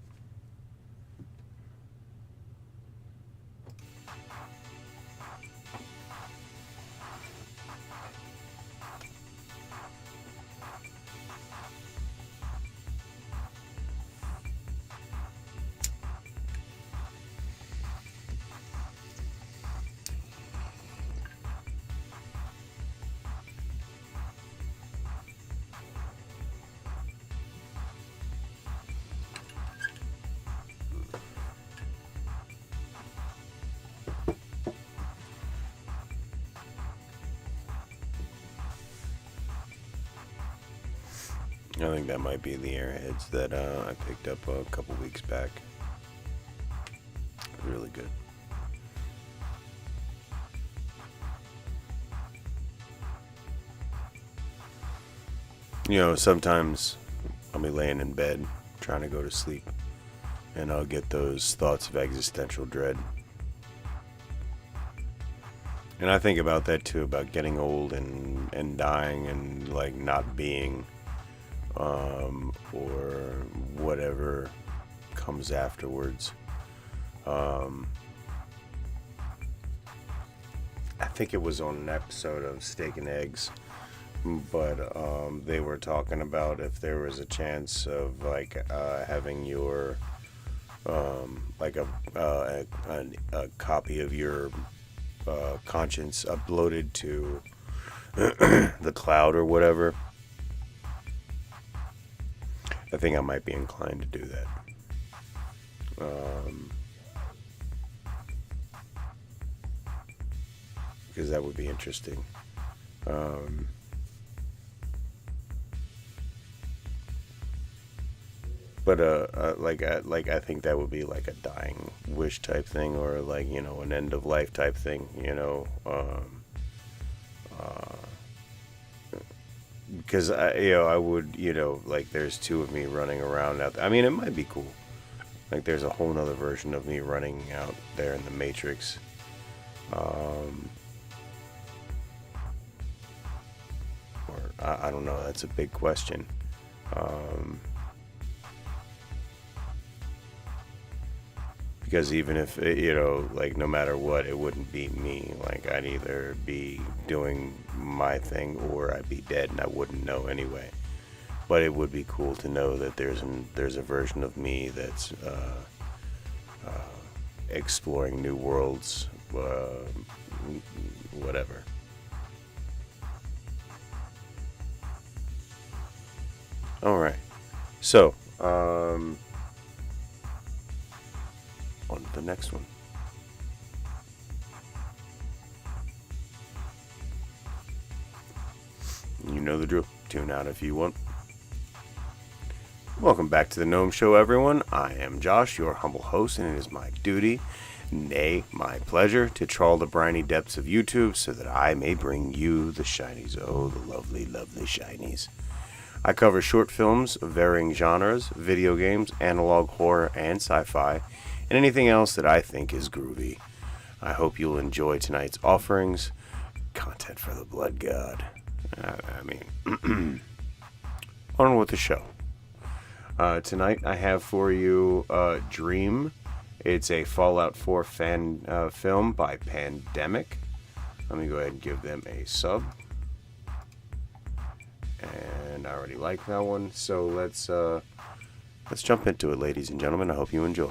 I think that might be the Airheads that I picked up a couple weeks back. Really good. You know, sometimes I'll be laying in bed trying to go to sleep, and I'll get those thoughts of existential dread. And I think about that too, about getting old and dying and like not being or whatever comes afterwards. I think it was on an episode of Steak and Eggs, but they were talking about if there was a chance of like having your like a copy of your conscience uploaded to the cloud or whatever. I think I might be inclined to do that. Because that would be interesting. But I think that would be like a dying wish type thing, or like, you know, an end of life type thing, you know. Because I would, you know, like there's two of me running around out there. I mean, it might be cool. Like there's a whole nother version of me running out there in the Matrix. Or I don't know. That's a big question. Because even if, you know, like no matter what, it wouldn't be me. Like I'd either be doing my thing or I'd be dead and I wouldn't know anyway. But it would be cool to know that there's a version of me that's exploring new worlds, whatever. All right. So, on to the next one. You know the drill. Tune out if you want. Welcome back to the Gnome Show, everyone. I am Josh, your humble host, and it is my duty, nay, my pleasure, to trawl the briny depths of YouTube so that I may bring you the shinies. Oh, the lovely, lovely shinies. I cover short films of varying genres, video games, analog horror, and sci-fi, and anything else that I think is groovy. I hope you'll enjoy tonight's offerings. Content for the blood god. I mean, on with the show. Tonight I have for you Dream. It's a Fallout 4 fan film by Pandemic. Let me go ahead and give them a sub. And I already like that one, so let's jump into it, ladies and gentlemen. I hope you enjoy.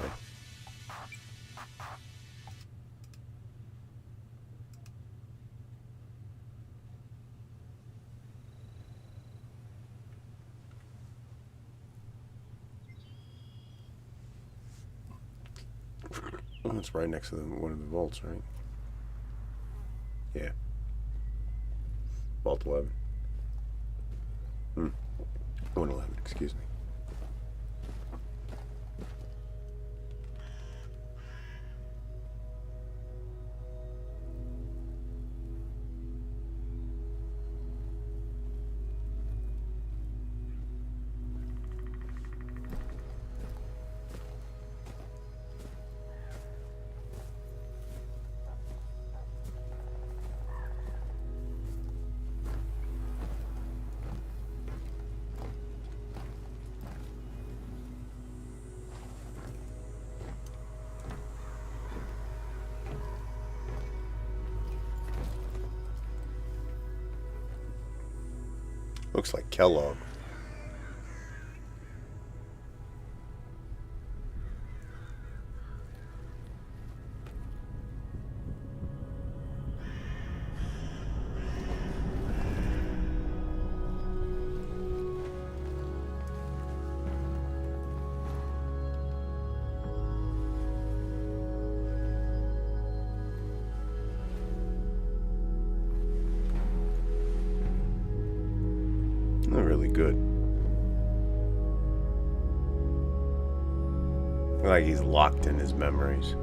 Oh, it's right next to one of the vaults, right? Yeah. Vault 11. 111, excuse me. Looks like Kellogg. They're really good. Like he's locked in his memories.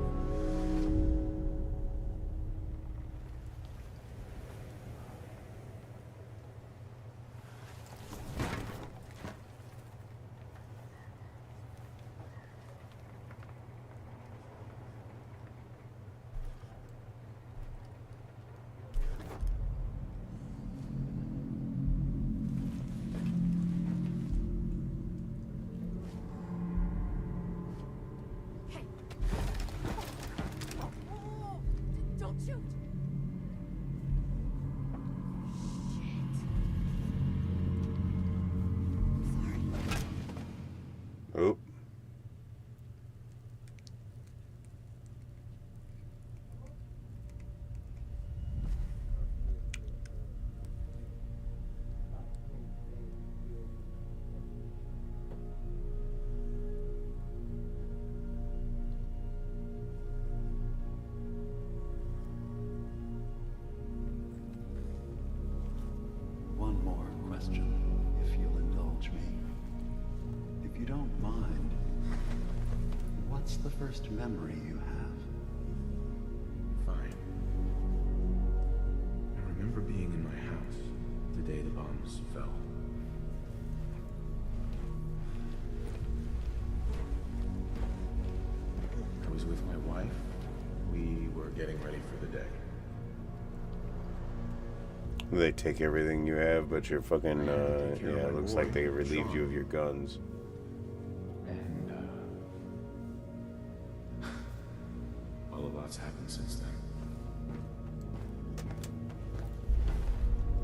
Oh. One more question, if you'll indulge me. If you don't mind, what's the first memory you have? Fine. I remember being in my house the day the bombs fell. I was with my wife. We were getting ready for the day. They take everything you have, but your fucking, yeah, it looks like they relieved you of your guns. And, well, a lot's happened since then.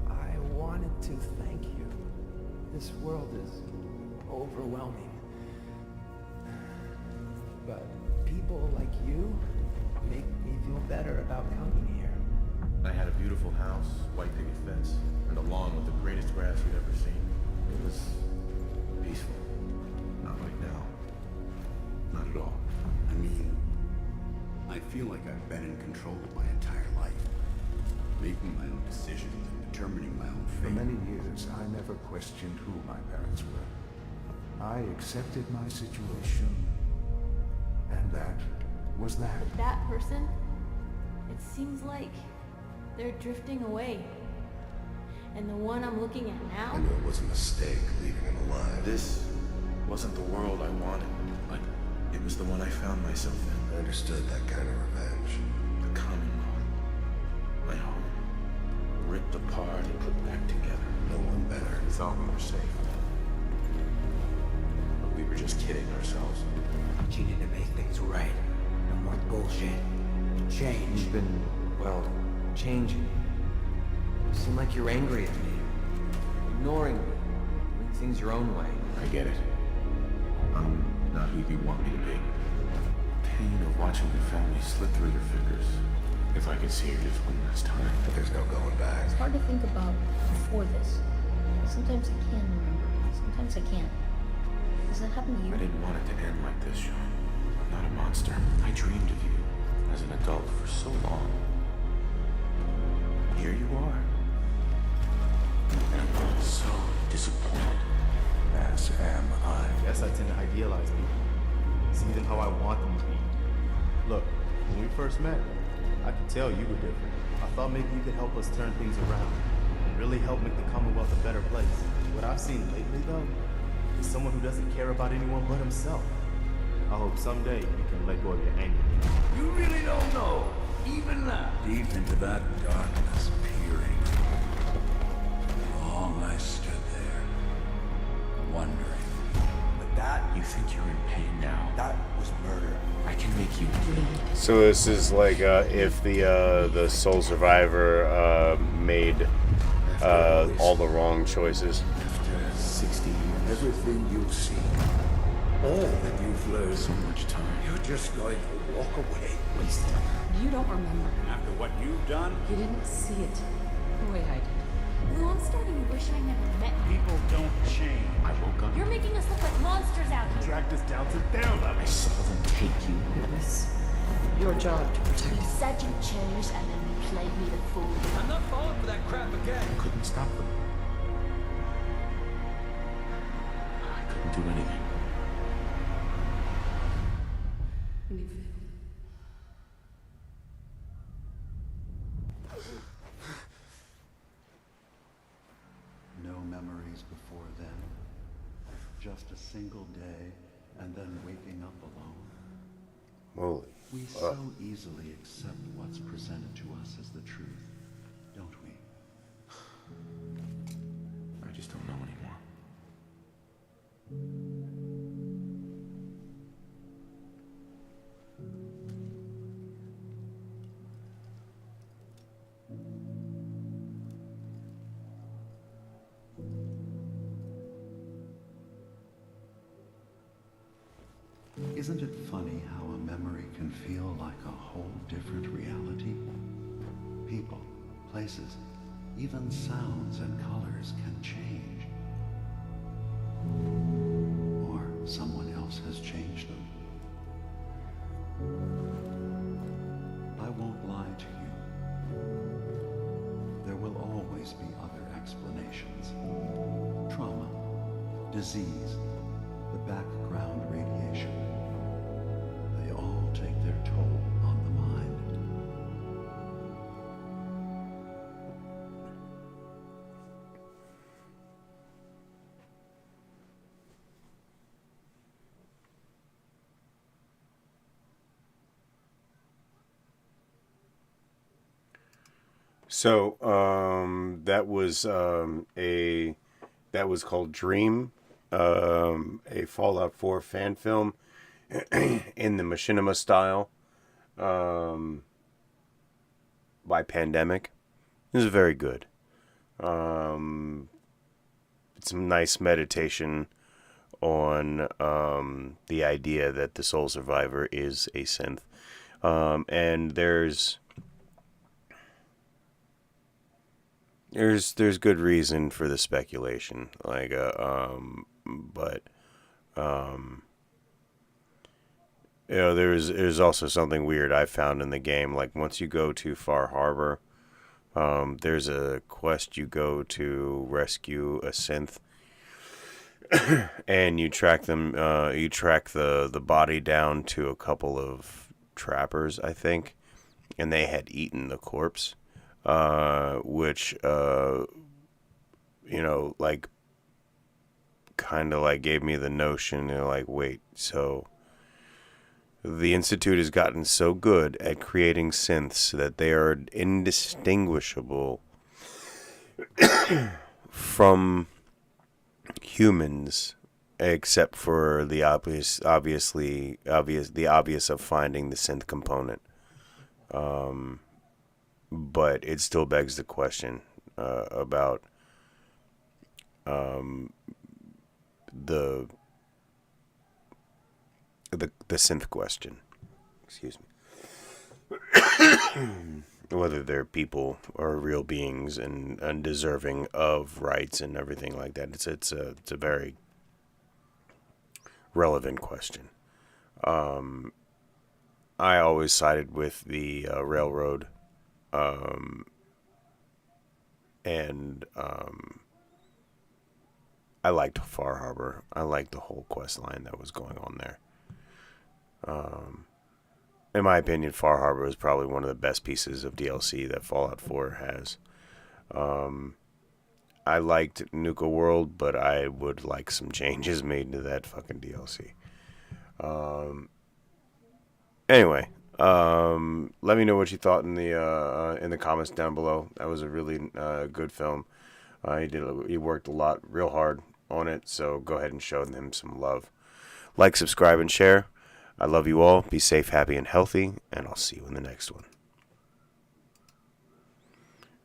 I wanted to thank you. This world is overwhelming. But people like you make me feel better about coming here. I had a beautiful house, white picket fence, and a lawn with the greatest grass you'd ever seen. It was peaceful. Not like now. Not at all. I mean, I feel like I've been in control of my entire life. Making my own decisions and determining my own For fate. many years, I never questioned who my parents were. I accepted my situation, and that was that. But that person, it seems like they're drifting away. And the one I'm looking at now, I knew it was a mistake leaving him alive. This wasn't the world I wanted, but it was the one I found myself in. I understood that kind of revenge. The Commonwealth. My home. Ripped apart and put back together. No one better. We thought we were safe. But we were just kidding ourselves. You need to make things right. No more bullshit. Change. You've been, well, changing. You seem like you're angry at me. Ignoring me. Doing things your own way. I get it. I'm not who you want me to be. The pain of watching your family slip through your fingers. If I could see her just one last time. But there's no going back. It's hard to think about before this. Sometimes I can remember, sometimes I can't. Does that happen to you? I didn't want it to end like this, Sean. I'm not a monster. I dreamed of you. as an adult for so long. Here you are. And I'm so disappointed. As am I. Guess I tend to idealize people. See them how I want them to be. Look, when we first met, I could tell you were different. I thought maybe you could help us turn things around and really help make the Commonwealth a better place. What I've seen lately, though, is someone who doesn't care about anyone but himself. I hope someday you can let go of your anger. You really don't know, even now. Deep into that darkness peering. Long I stood there, wondering. But that, You think you're in pain now? that was murder. I can make you bleed. So this is like if the Soul Survivor made all the wrong choices. After 60 years, everything you've seen, all that you've learned, So much time. you're just going to walk away. Wasted. You don't remember. After what you've done, You didn't see it the way I did. Lou, I'm starting to wish I never met you. people don't change. I woke up. You're making us look like monsters out here. Dragged us down to their level. I saw them take you. It was your job to protect You said you chose and then you played me the fool. I'm not falling for that crap again. I couldn't stop them. I couldn't do anything. You failed. No memories before then. Just a single day, and then waking up alone. Holy. We so easily accept what's presented to us as the truth, don't we? I just don't know anymore. Isn't it funny how a memory can feel like a whole different reality? People, places, even sounds and colors can change. Or someone else has changed them. I won't lie to you. There will always be other explanations. Trauma, disease, the background radiation. They all take their toll on the mind. So that was called Dream, a Fallout 4 fan film in the machinima style, by Pandemic. It was very good. It's some nice meditation on the idea that the Soul Survivor is a synth, and there's good reason for the speculation, but there's also something weird I found in the game. Like, once you go to Far Harbor, there's a quest you go to rescue a synth, and you track them. You track the body down to a couple of trappers, I think, and they had eaten the corpse. Which, kind of gave me the notion, wait, so the Institute has gotten so good at creating synths that they are indistinguishable from humans, except for the obvious of finding the synth component. But it still begs the question about the synth question. Excuse me. Whether they're people or real beings and undeserving of rights and everything like that. It's a very relevant question. I always sided with the railroad, and I liked Far Harbor. I liked the whole quest line that was going on there. In my opinion, Far Harbor is probably one of the best pieces of DLC that Fallout 4 has. I liked Nuka World, but I would like some changes made to that fucking DLC. Anyway, let me know what you thought in the comments down below. That was a really good film. He worked a lot, real hard on it, so go ahead and show him some love. Like, subscribe, and share. I love you all. Be safe, happy, and healthy, and I'll see you in the next one.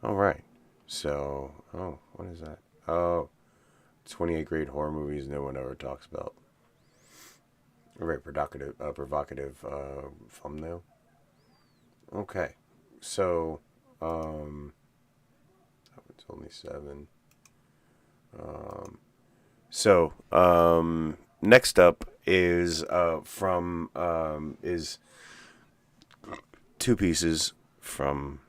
All right. So, what is that? Oh, 28 great horror movies no one ever talks about. A very provocative thumbnail. Okay. So, it's only 7. Next up is is 2 pieces from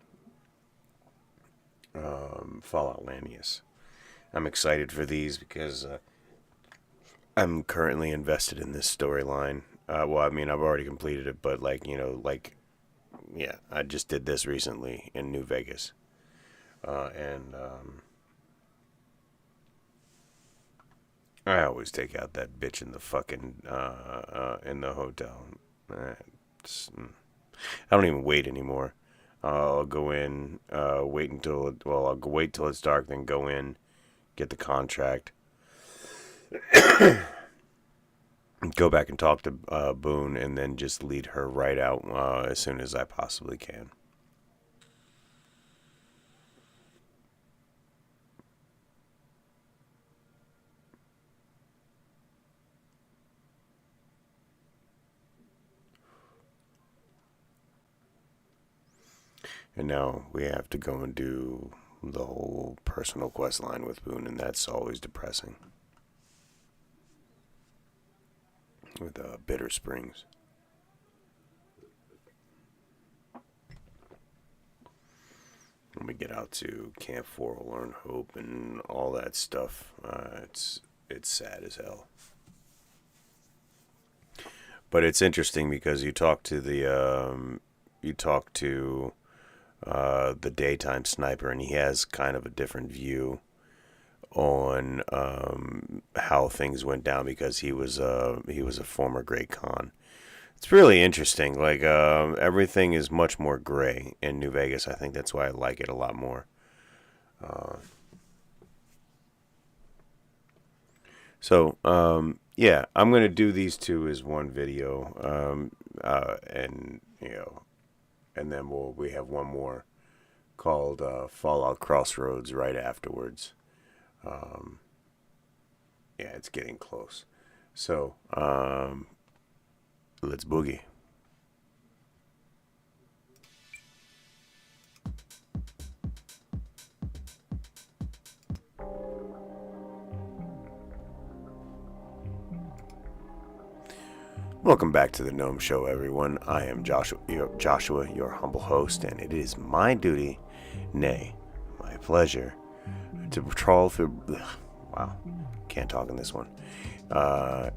Fallout Lanius. I'm excited for these because I'm currently invested in this storyline. Well, I mean, I've already completed it, but yeah, I just did this recently in New Vegas, and I always take out that bitch in the fucking in the hotel. I don't even wait anymore. I'll go in, wait till it's dark, then go in, get the contract, go back and talk to Boone, and then just lead her right out as soon as I possibly can. And now we have to go and do the whole personal quest line with Boone, and that's always depressing. With Bitter Springs. When we get out to Camp Forlorn Hope and all that stuff, it's sad as hell. But it's interesting because you talk to the daytime sniper, and he has kind of a different view on how things went down because he was a former Great Khan. It's really interesting. Like everything is much more gray in New Vegas. I think that's why I like it a lot more. Yeah, I'm gonna do these 2 as one video, and then we have one more called Fallout Crossroads right afterwards. Yeah, it's getting close. So, let's boogie. Welcome back to the Gnome Show, everyone. I am Joshua, your humble host, and it is my duty, nay, my pleasure, to patrol through... Wow, can't talk in this one.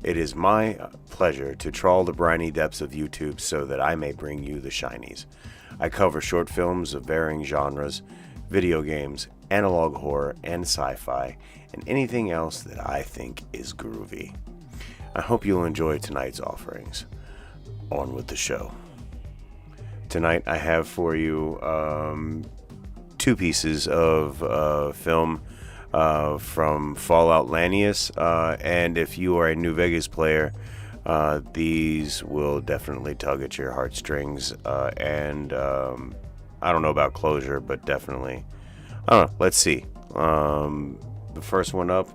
It is my pleasure to trawl the briny depths of YouTube so that I may bring you the shinies. I cover short films of varying genres, video games, analog horror, and sci-fi, and anything else that I think is groovy. I hope you'll enjoy tonight's offerings. On with the show. Tonight I have for you 2 pieces of film from Fallout Lanius, and if you are a New Vegas player, these will definitely tug at your heartstrings, and I don't know about closure, but definitely, I don't know, let's see. The first one up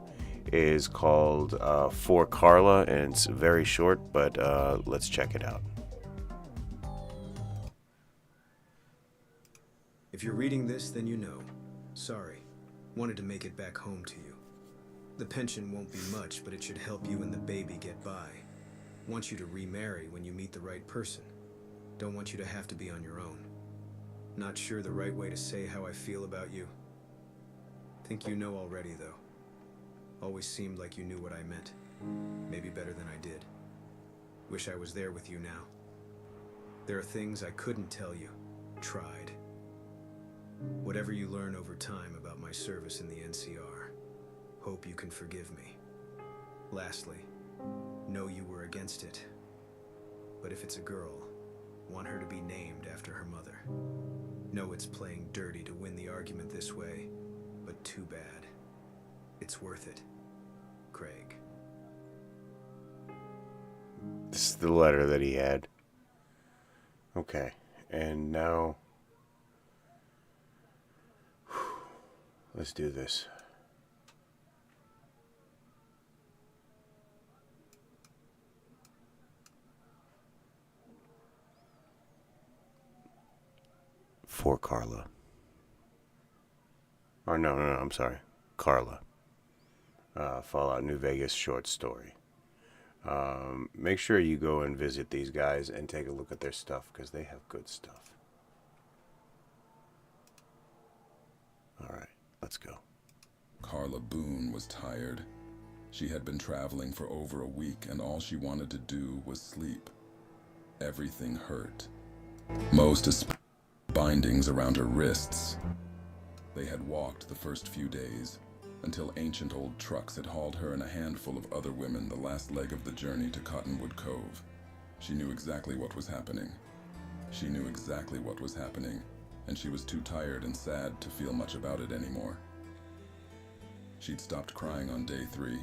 is called For Carla, and it's very short, but let's check it out. If you're reading this, then you know. Sorry. Wanted to make it back home to you. The pension won't be much, but it should help you and the baby get by. Want you to remarry when you meet the right person. Don't want you to have to be on your own. Not sure the right way to say how I feel about you. Think you know already, though. Always seemed like you knew what I meant. Maybe better than I did. Wish I was there with you now. There are things I couldn't tell you. Tried. Whatever you learn over time about my service in the NCR, hope you can forgive me. Lastly, know you were against it. But if it's a girl, want her to be named after her mother. Know it's playing dirty to win the argument this way, but too bad. It's worth it. Craig. This is the letter that he had. Okay, and now let's do this. For Carla. Or no, I'm sorry. Carla. Fallout New Vegas short story. Make sure you go and visit these guys and take a look at their stuff, because they have good stuff. Alright, let's go. Carla Boone was tired. She had been traveling for over a week, and all she wanted to do was sleep. Everything hurt. Most bindings around her wrists. They had walked the first few days, until ancient old trucks had hauled her and a handful of other women the last leg of the journey to Cottonwood Cove. She knew exactly what was happening. She knew exactly what was happening, and she was too tired and sad to feel much about it anymore. She'd stopped crying on day 3.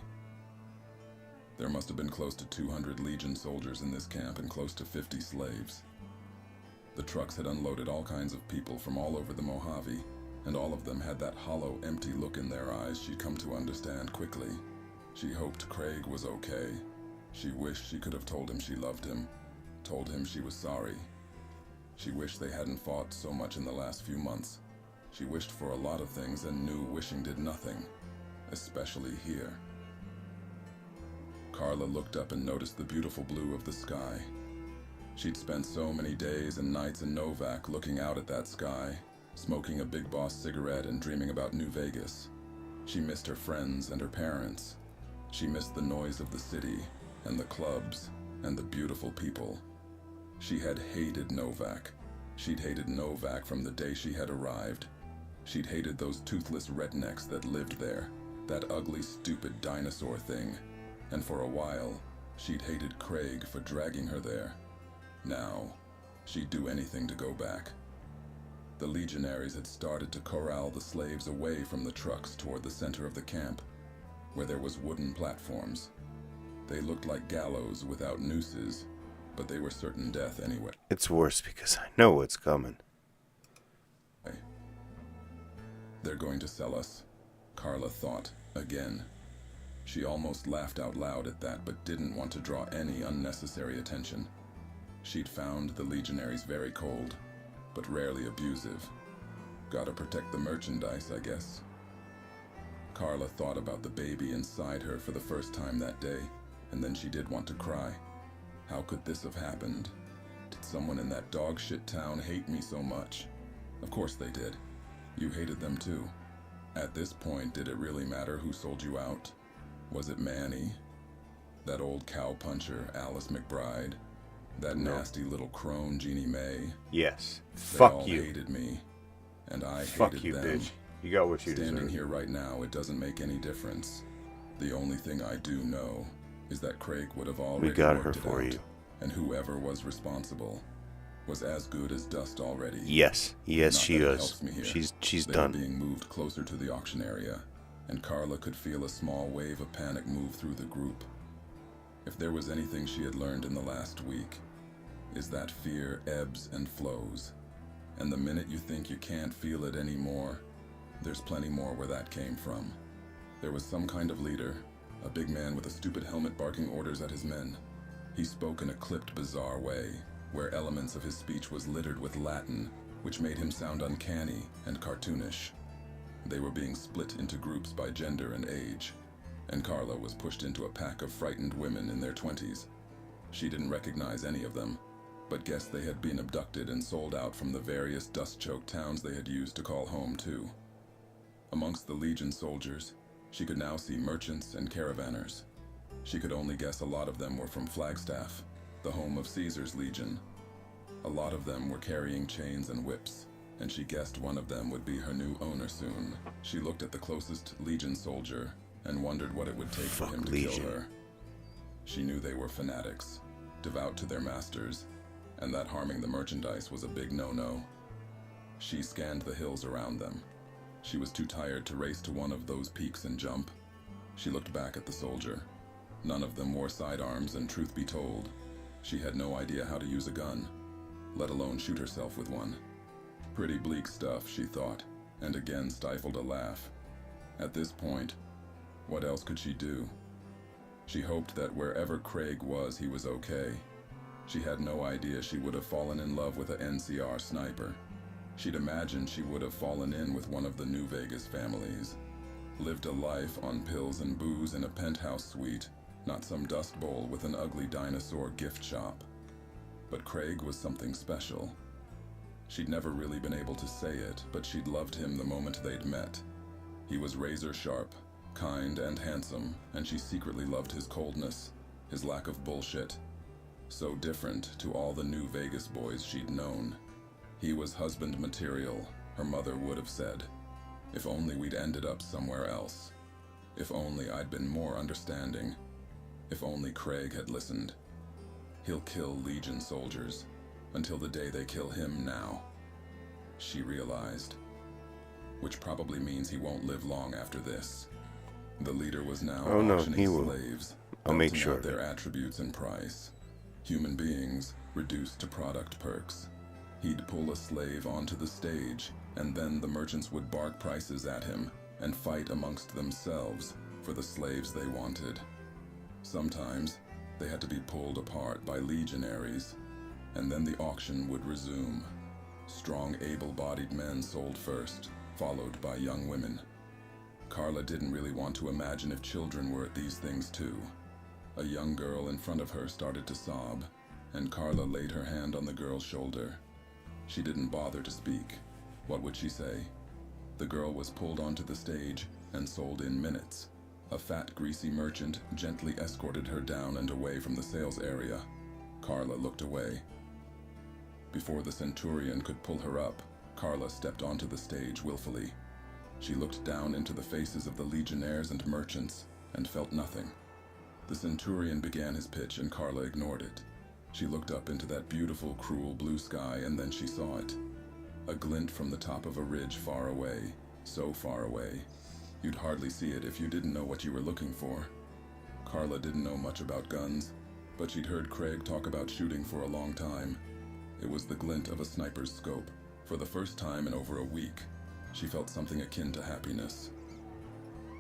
There must have been close to 200 Legion soldiers in this camp and close to 50 slaves. The trucks had unloaded all kinds of people from all over the Mojave, and all of them had that hollow, empty look in their eyes she'd come to understand quickly. She hoped Craig was okay. She wished she could have told him she loved him, told him she was sorry. She wished they hadn't fought so much in the last few months. She wished for a lot of things and knew wishing did nothing, especially here. Carla looked up and noticed the beautiful blue of the sky. She'd spent so many days and nights in Novak looking out at that sky, smoking a Big Boss cigarette and dreaming about New Vegas. She missed her friends and her parents. She missed the noise of the city, and the clubs, and the beautiful people. She had hated Novak. She'd hated Novak from the day she had arrived. She'd hated those toothless rednecks that lived there, that ugly, stupid dinosaur thing. And for a while, she'd hated Craig for dragging her there. Now, she'd do anything to go back. The legionaries had started to corral the slaves away from the trucks toward the center of the camp, where there was wooden platforms. They looked like gallows without nooses, but they were certain death anyway. It's worse because I know what's coming. They're going to sell us, Carla thought, again. She almost laughed out loud at that, but didn't want to draw any unnecessary attention. She'd found the legionaries very cold, but rarely abusive. Gotta protect the merchandise, I guess. Carla thought about the baby inside her for the first time that day, and then she did want to cry. How could this have happened? Did someone in that dog-shit town hate me so much? Of course they did. You hated them too. At this point, did it really matter who sold you out? Was it Manny? That old cowpuncher, Alice McBride? That nasty little crone, Jeannie Mae? Yes. They Fuck all you. hated me, and I Fuck hated you, them. bitch. You got what you Standing deserve. here right now, it doesn't make any difference. The only thing I do know is that Craig would have already We got her worked it for out, you. and whoever was responsible was as good as dust already. Yes. Yes, Not she that it is. helps me here. She's They done. were being moved closer to the auction area, and Carla could feel a small wave of panic move through the group. If there was anything she had learned in the last week, is that fear ebbs and flows. And the minute you think you can't feel it anymore, there's plenty more where that came from. There was some kind of leader, a big man with a stupid helmet barking orders at his men. He spoke in a clipped, bizarre way, where elements of his speech was littered with Latin, which made him sound uncanny and cartoonish. They were being split into groups by gender and age, and Carla was pushed into a pack of frightened women in their 20s. She didn't recognize any of them. but guessed they had been abducted and sold out from the various dust-choked towns they had used to call home too. Amongst the Legion soldiers, she could now see merchants and caravanners. She could only guess a lot of them were from Flagstaff, the home of Caesar's Legion. A lot of them were carrying chains and whips, and she guessed one of them would be her new owner soon. She looked at the closest Legion soldier and wondered what it would take for him to kill her. She knew they were fanatics, devout to their masters, and that harming the merchandise was a big no-no. She scanned the hills around them. She was too tired to race to one of those peaks and jump. She looked back at the soldier. None of them wore sidearms, and truth be told, she had no idea how to use a gun, let alone shoot herself with one. Pretty bleak stuff, she thought, and again stifled a laugh. At this point, what else could she do? She hoped that wherever Craig was, he was okay. She had no idea she would have fallen in love with a NCR sniper. She'd imagined she would have fallen in with one of the New Vegas families. Lived a life on pills and booze in a penthouse suite, not some dust bowl with an ugly dinosaur gift shop. But Craig was something special. She'd never really been able to say it, but she'd loved him the moment they'd met. He was razor sharp, kind and handsome, and she secretly loved his coldness, his lack of bullshit. So different to all the New Vegas boys she'd known. He was husband material, her mother would have said. If only we'd ended up somewhere else. If only I'd been more understanding. If only Craig had listened. He'll kill Legion soldiers, until the day they kill him now. She realized. Which probably means he won't live long after this. The leader was now auctioning slaves, I'll make sure out their attributes and price. Human beings reduced to product perks. He'd pull a slave onto the stage, and then the merchants would bark prices at him and fight amongst themselves for the slaves they wanted. Sometimes they had to be pulled apart by legionaries, and then the auction would resume. Strong, able-bodied men sold first, followed by young women. Carla didn't really want to imagine if children were at these things too. A young girl in front of her started to sob, and Carla laid her hand on the girl's shoulder. She didn't bother to speak. What would she say? The girl was pulled onto the stage and sold in minutes. A fat, greasy merchant gently escorted her down and away from the sales area. Carla looked away. Before the centurion could pull her up, Carla stepped onto the stage willfully. She looked down into the faces of the legionnaires and merchants and felt nothing. The centurion began his pitch and Carla ignored it. She looked up into that beautiful, cruel blue sky, and then she saw it. A glint from the top of a ridge far away, so far away. You'd hardly see it if you didn't know what you were looking for. Carla didn't know much about guns, but she'd heard Craig talk about shooting for a long time. It was the glint of a sniper's scope. For the first time in over a week, she felt something akin to happiness.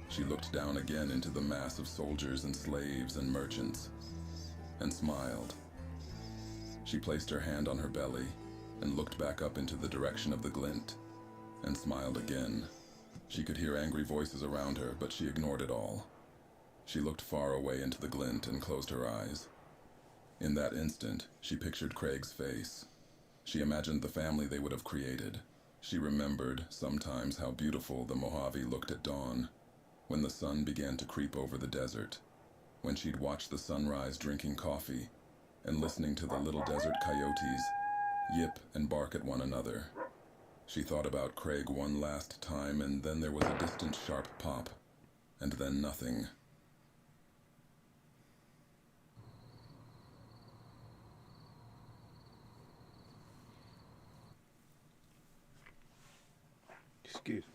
She looked down again into the mass of soldiers and slaves and merchants, and smiled. She placed her hand on her belly and looked back up into the direction of the glint, and smiled again. She could hear angry voices around her, but she ignored it all. She looked far away into the glint and closed her eyes. In that instant, she pictured Craig's face. She imagined the family they would have created. She remembered sometimes how beautiful the Mojave looked at dawn, when the sun began to creep over the desert, when she'd watch the sunrise drinking coffee and listening to the little desert coyotes yip and bark at one another. She thought about Craig one last time, and then there was a distant sharp pop, and then nothing. Excuse me.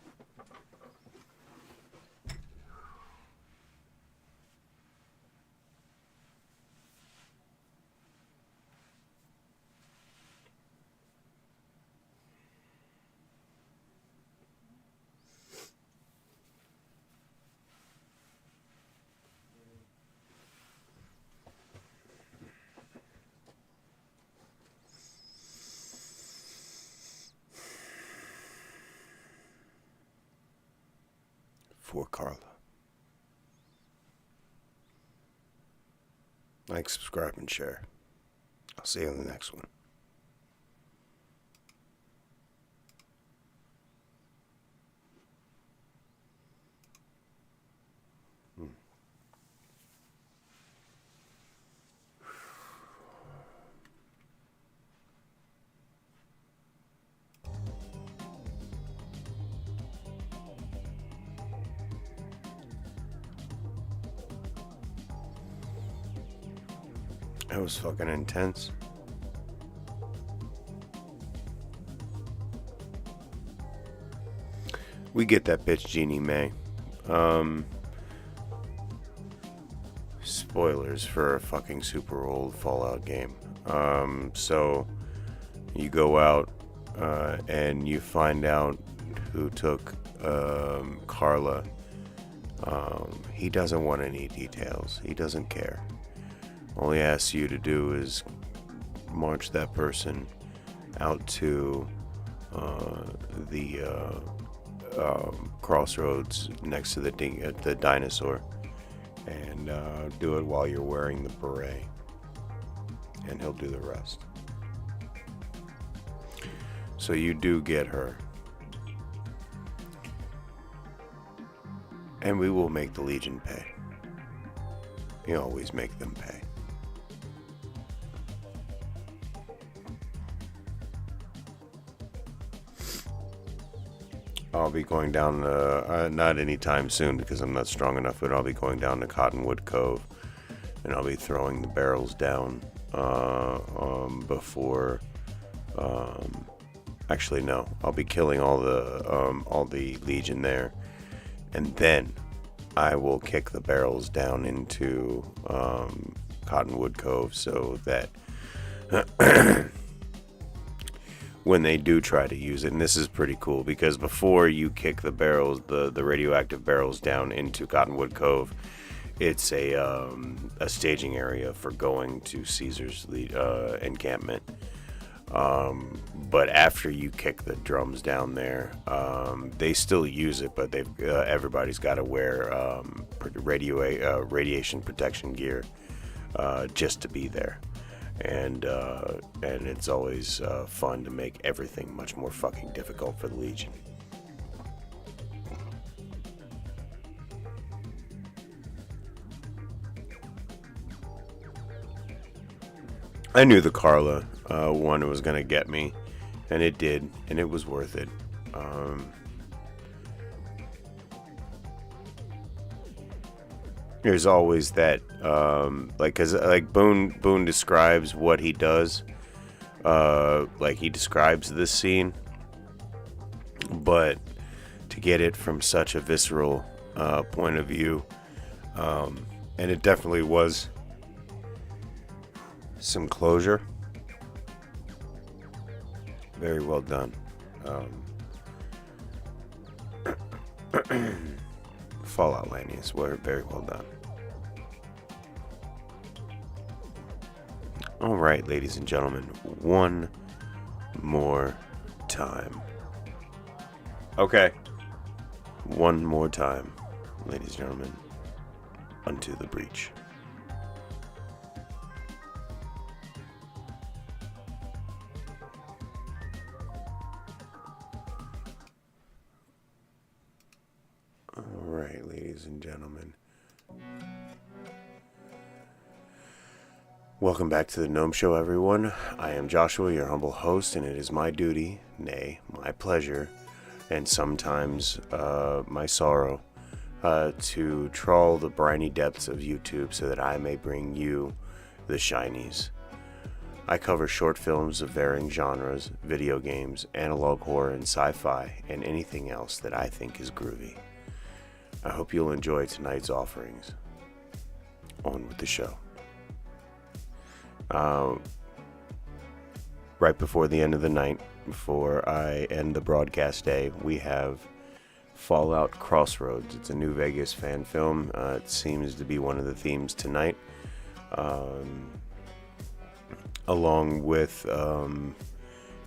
For Carla. Like, subscribe, and share. I'll see you on the next one. That was fucking intense. We get that bitch, Jeannie May. Spoilers for a fucking super old Fallout game. So you go out and you find out who took Carla. He doesn't want any details. He doesn't care. All he asks you to do is march that person out to the crossroads next to the dinosaur, and do it while you're wearing the beret, and he'll do the rest. So you do get her, and we will make the Legion pay. We always make them pay. I'll be going down, not anytime soon because I'm not strong enough, but I'll be going down to Cottonwood Cove, and I'll be throwing the barrels down before. Actually, no, I'll be killing all the Legion there, and then I will kick the barrels down into Cottonwood Cove so that when they do try to use it, and this is pretty cool because before you kick the barrels, the radioactive barrels down into Cottonwood Cove, it's a staging area for going to Caesar's encampment. But after you kick the drums down there, they still use it, but everybody's got to wear radiation protection gear just to be there. And it's always fun to make everything much more fucking difficult for the Legion. I knew the Carla one was gonna get me, and it did, and it was worth it. There's always that, cause Boone describes what he does, he describes this scene, but to get it from such a visceral point of view, and it definitely was some closure. Very well done. Fallout Lannius were very well done. Alright, ladies and gentlemen, one more time. Okay. One more time, ladies and gentlemen, unto the breach. Alright, ladies and gentlemen. Welcome back to the Gnome Show, everyone. I am Joshua, your humble host, and it is my duty, nay, my pleasure, and sometimes my sorrow, to trawl the briny depths of YouTube so that I may bring you the shinies. I cover short films of varying genres, video games, analog horror, and sci-fi, and anything else that I think is groovy. I hope you'll enjoy tonight's offerings. On with the show. Right before the end of the night, before I end the broadcast day, we have Fallout Crossroads. It's a New Vegas fan film. It seems to be one of the themes tonight, along with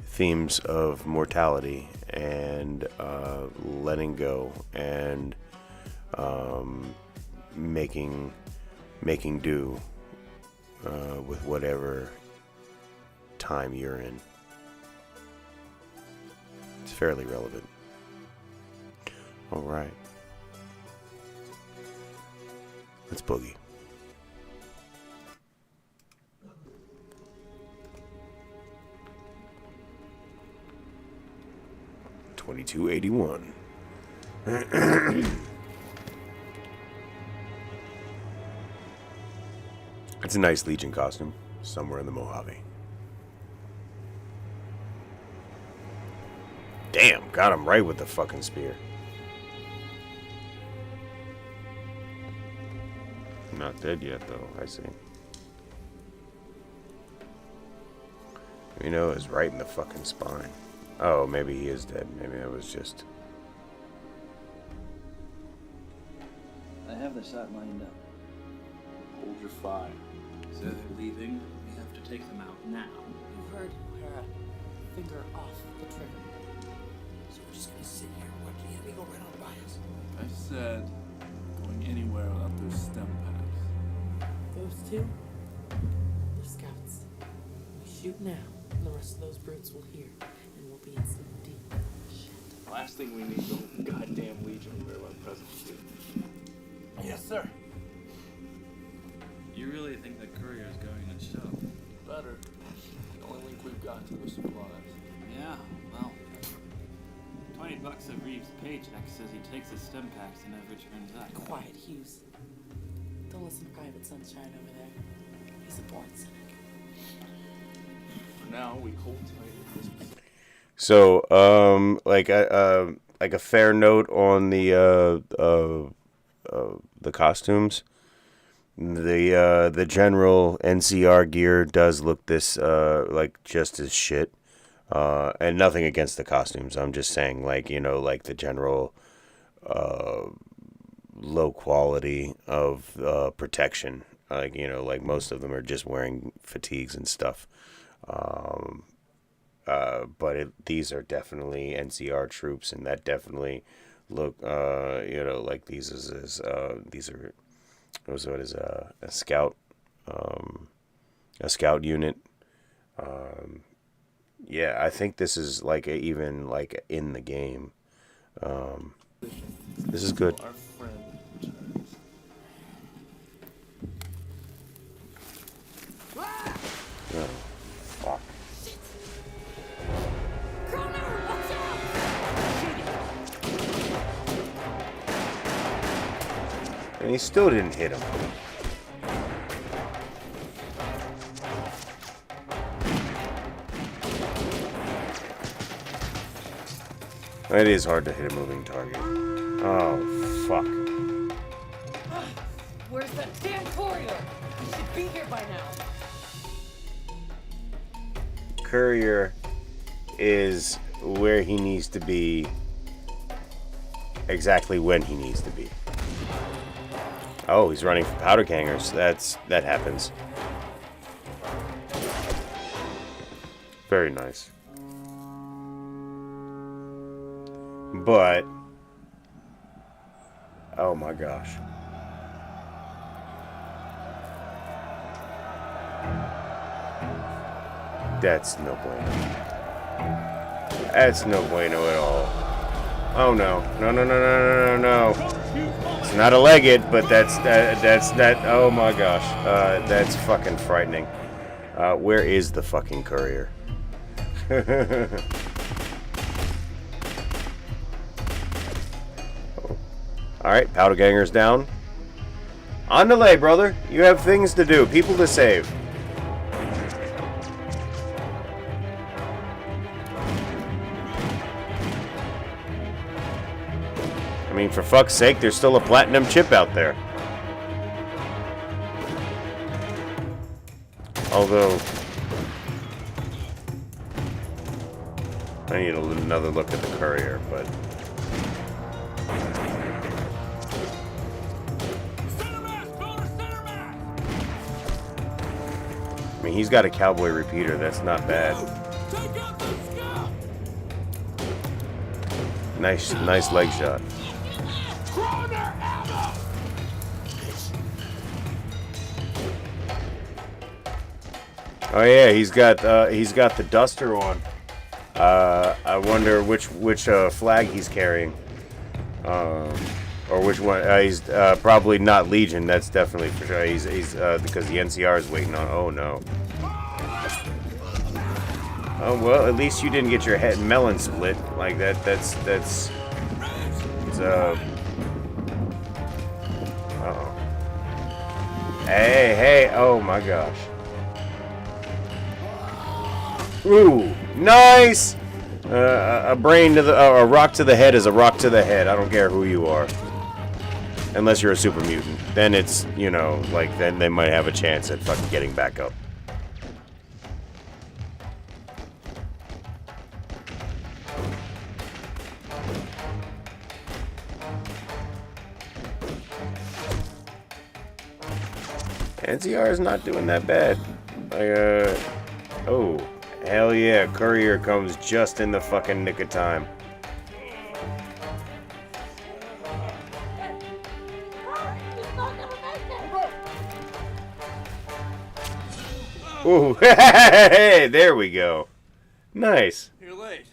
themes of mortality and letting go and making do with whatever time you're in. It's fairly relevant. All right. Let's boogie. $22.81. It's a nice Legion costume. somewhere in the Mojave. Damn, got him right with the fucking spear. Not dead yet, though, I see. You know, it's right in the fucking spine. Oh, maybe he is dead. Maybe that was just... I have the shot lined up. Hold your fire. So they're leaving. We have to take them out now. You heard her. Finger off the trigger. So we're just gonna sit here and watch the enemy go right on by us. I said, going anywhere without those stem packs. Those two? They're scouts. We shoot now, and the rest of those brutes will hear, and we'll be in some deep shit. Last thing we need is a goddamn Legion where our presence is. Yes, sir. You really think that courier is going to show? Better. The only link we've got to the supplies. Yeah, well, $20 of Reeves' paycheck says he takes his stem packs and never turns up. Quiet, Hughes. Don't listen to Private Sunshine over there. He's a born cynic. For now, we hold tight at this. So, like a fair note on the costumes. The general NCR gear does look this like just as shit, and nothing against the costumes. I'm just saying, like, you know, like the general low quality of protection. Like, you know, like most of them are just wearing fatigues and stuff. But these are definitely NCR troops, and that definitely look, you know, like these are. What is a scout unit. Yeah, I think this is like even like in the game. This is good. Our friend returns. Oh, fuck. And he still didn't hit him. It is hard to hit a moving target. Oh, fuck. Where's that damn courier? He should be here by now. Courier is where he needs to be exactly when he needs to be. Oh, he's running for powder gangers. That happens. Very nice. But oh my gosh. That's no bueno. That's no bueno at all. Oh no. No, no, no, no, no, no, no. It's not a legged, but that's oh my gosh. That's fucking frightening. Where is the fucking courier? Alright, powder gangers down. On delay, brother. You have things to do, people to save. I mean, for fuck's sake, there's still a platinum chip out there. Although, I need another look at the courier, but... I mean, he's got a cowboy repeater. That's not bad. Nice leg shot. Oh yeah, he's got the duster on. I wonder which flag he's carrying, or which one. He's probably not Legion. That's definitely for sure. He's because the NCR is waiting on. Oh no. Oh well, at least you didn't get your head melon split like that. That's uh-oh. Hey, oh my gosh. Ooh, nice! A brain to the... a rock to the head is a rock to the head. I don't care who you are. Unless you're a super mutant. Then it's, you know, like, then they might have a chance at fucking getting back up. NCR is not doing that bad. Oh, hell yeah, Courier comes just in the fucking nick of time. Ooh, hey, there we go. Nice. You're late.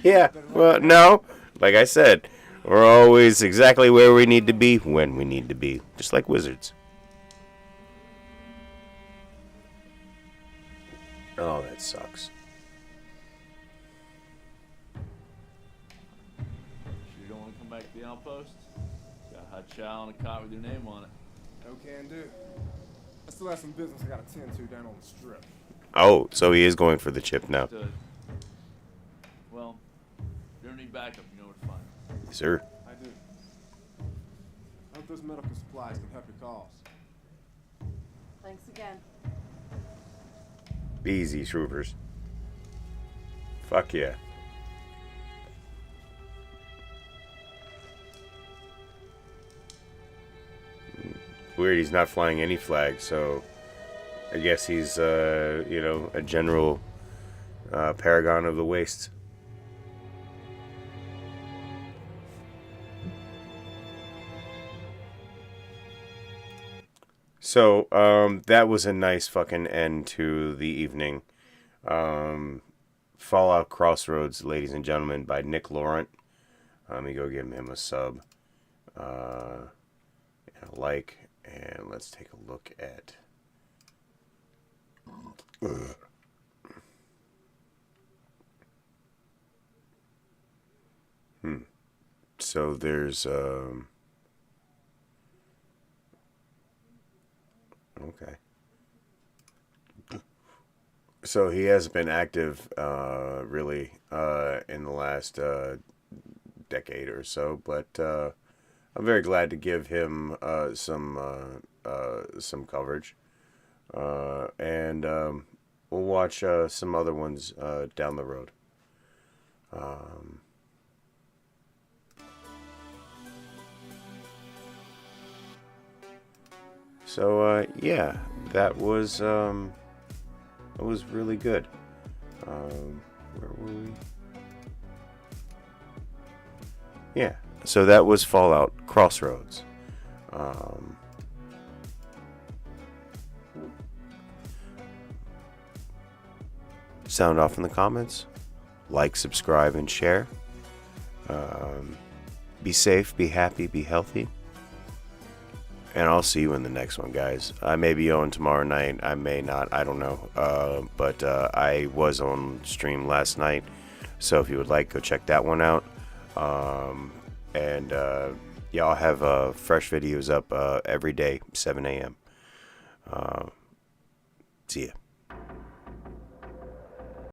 Yeah, well, no, like I said, we're always exactly where we need to be when we need to be, just like wizards. Oh, that sucks. Sure you don't want to come back to the outpost? Got a hot chow and a cot with your name on it. No can do. I still have some business I gotta tend to down on the strip. Oh, so he is going for the chip now. Well, if you ever need backup, you know where to find me. Yes, sir. I do. I hope those medical supplies can help your cause. Thanks again. Easy, troopers. Fuck yeah. Weird, he's not flying any flag, so I guess he's, you know, a general paragon of the wastes. So, that was a nice fucking end to the evening. Fallout Crossroads, ladies and gentlemen, by Nick Laurent. Let me go give him a sub. And a like. And let's take a look at... So there's... Okay. So he has been active, really, in the last decade or so, but I'm very glad to give him some coverage, and we'll watch some other ones down the road. So yeah, that was really good. Where were we? Yeah, so that was Fallout Crossroads. Sound off in the comments. Like, subscribe, and share. Be safe, be happy, be healthy. And I'll see you in the next one, guys. I may be on tomorrow night. I may not. I don't know. But I was on stream last night. So if you would like, go check that one out. And yeah, I'll have fresh videos up every day, 7 a.m. See ya.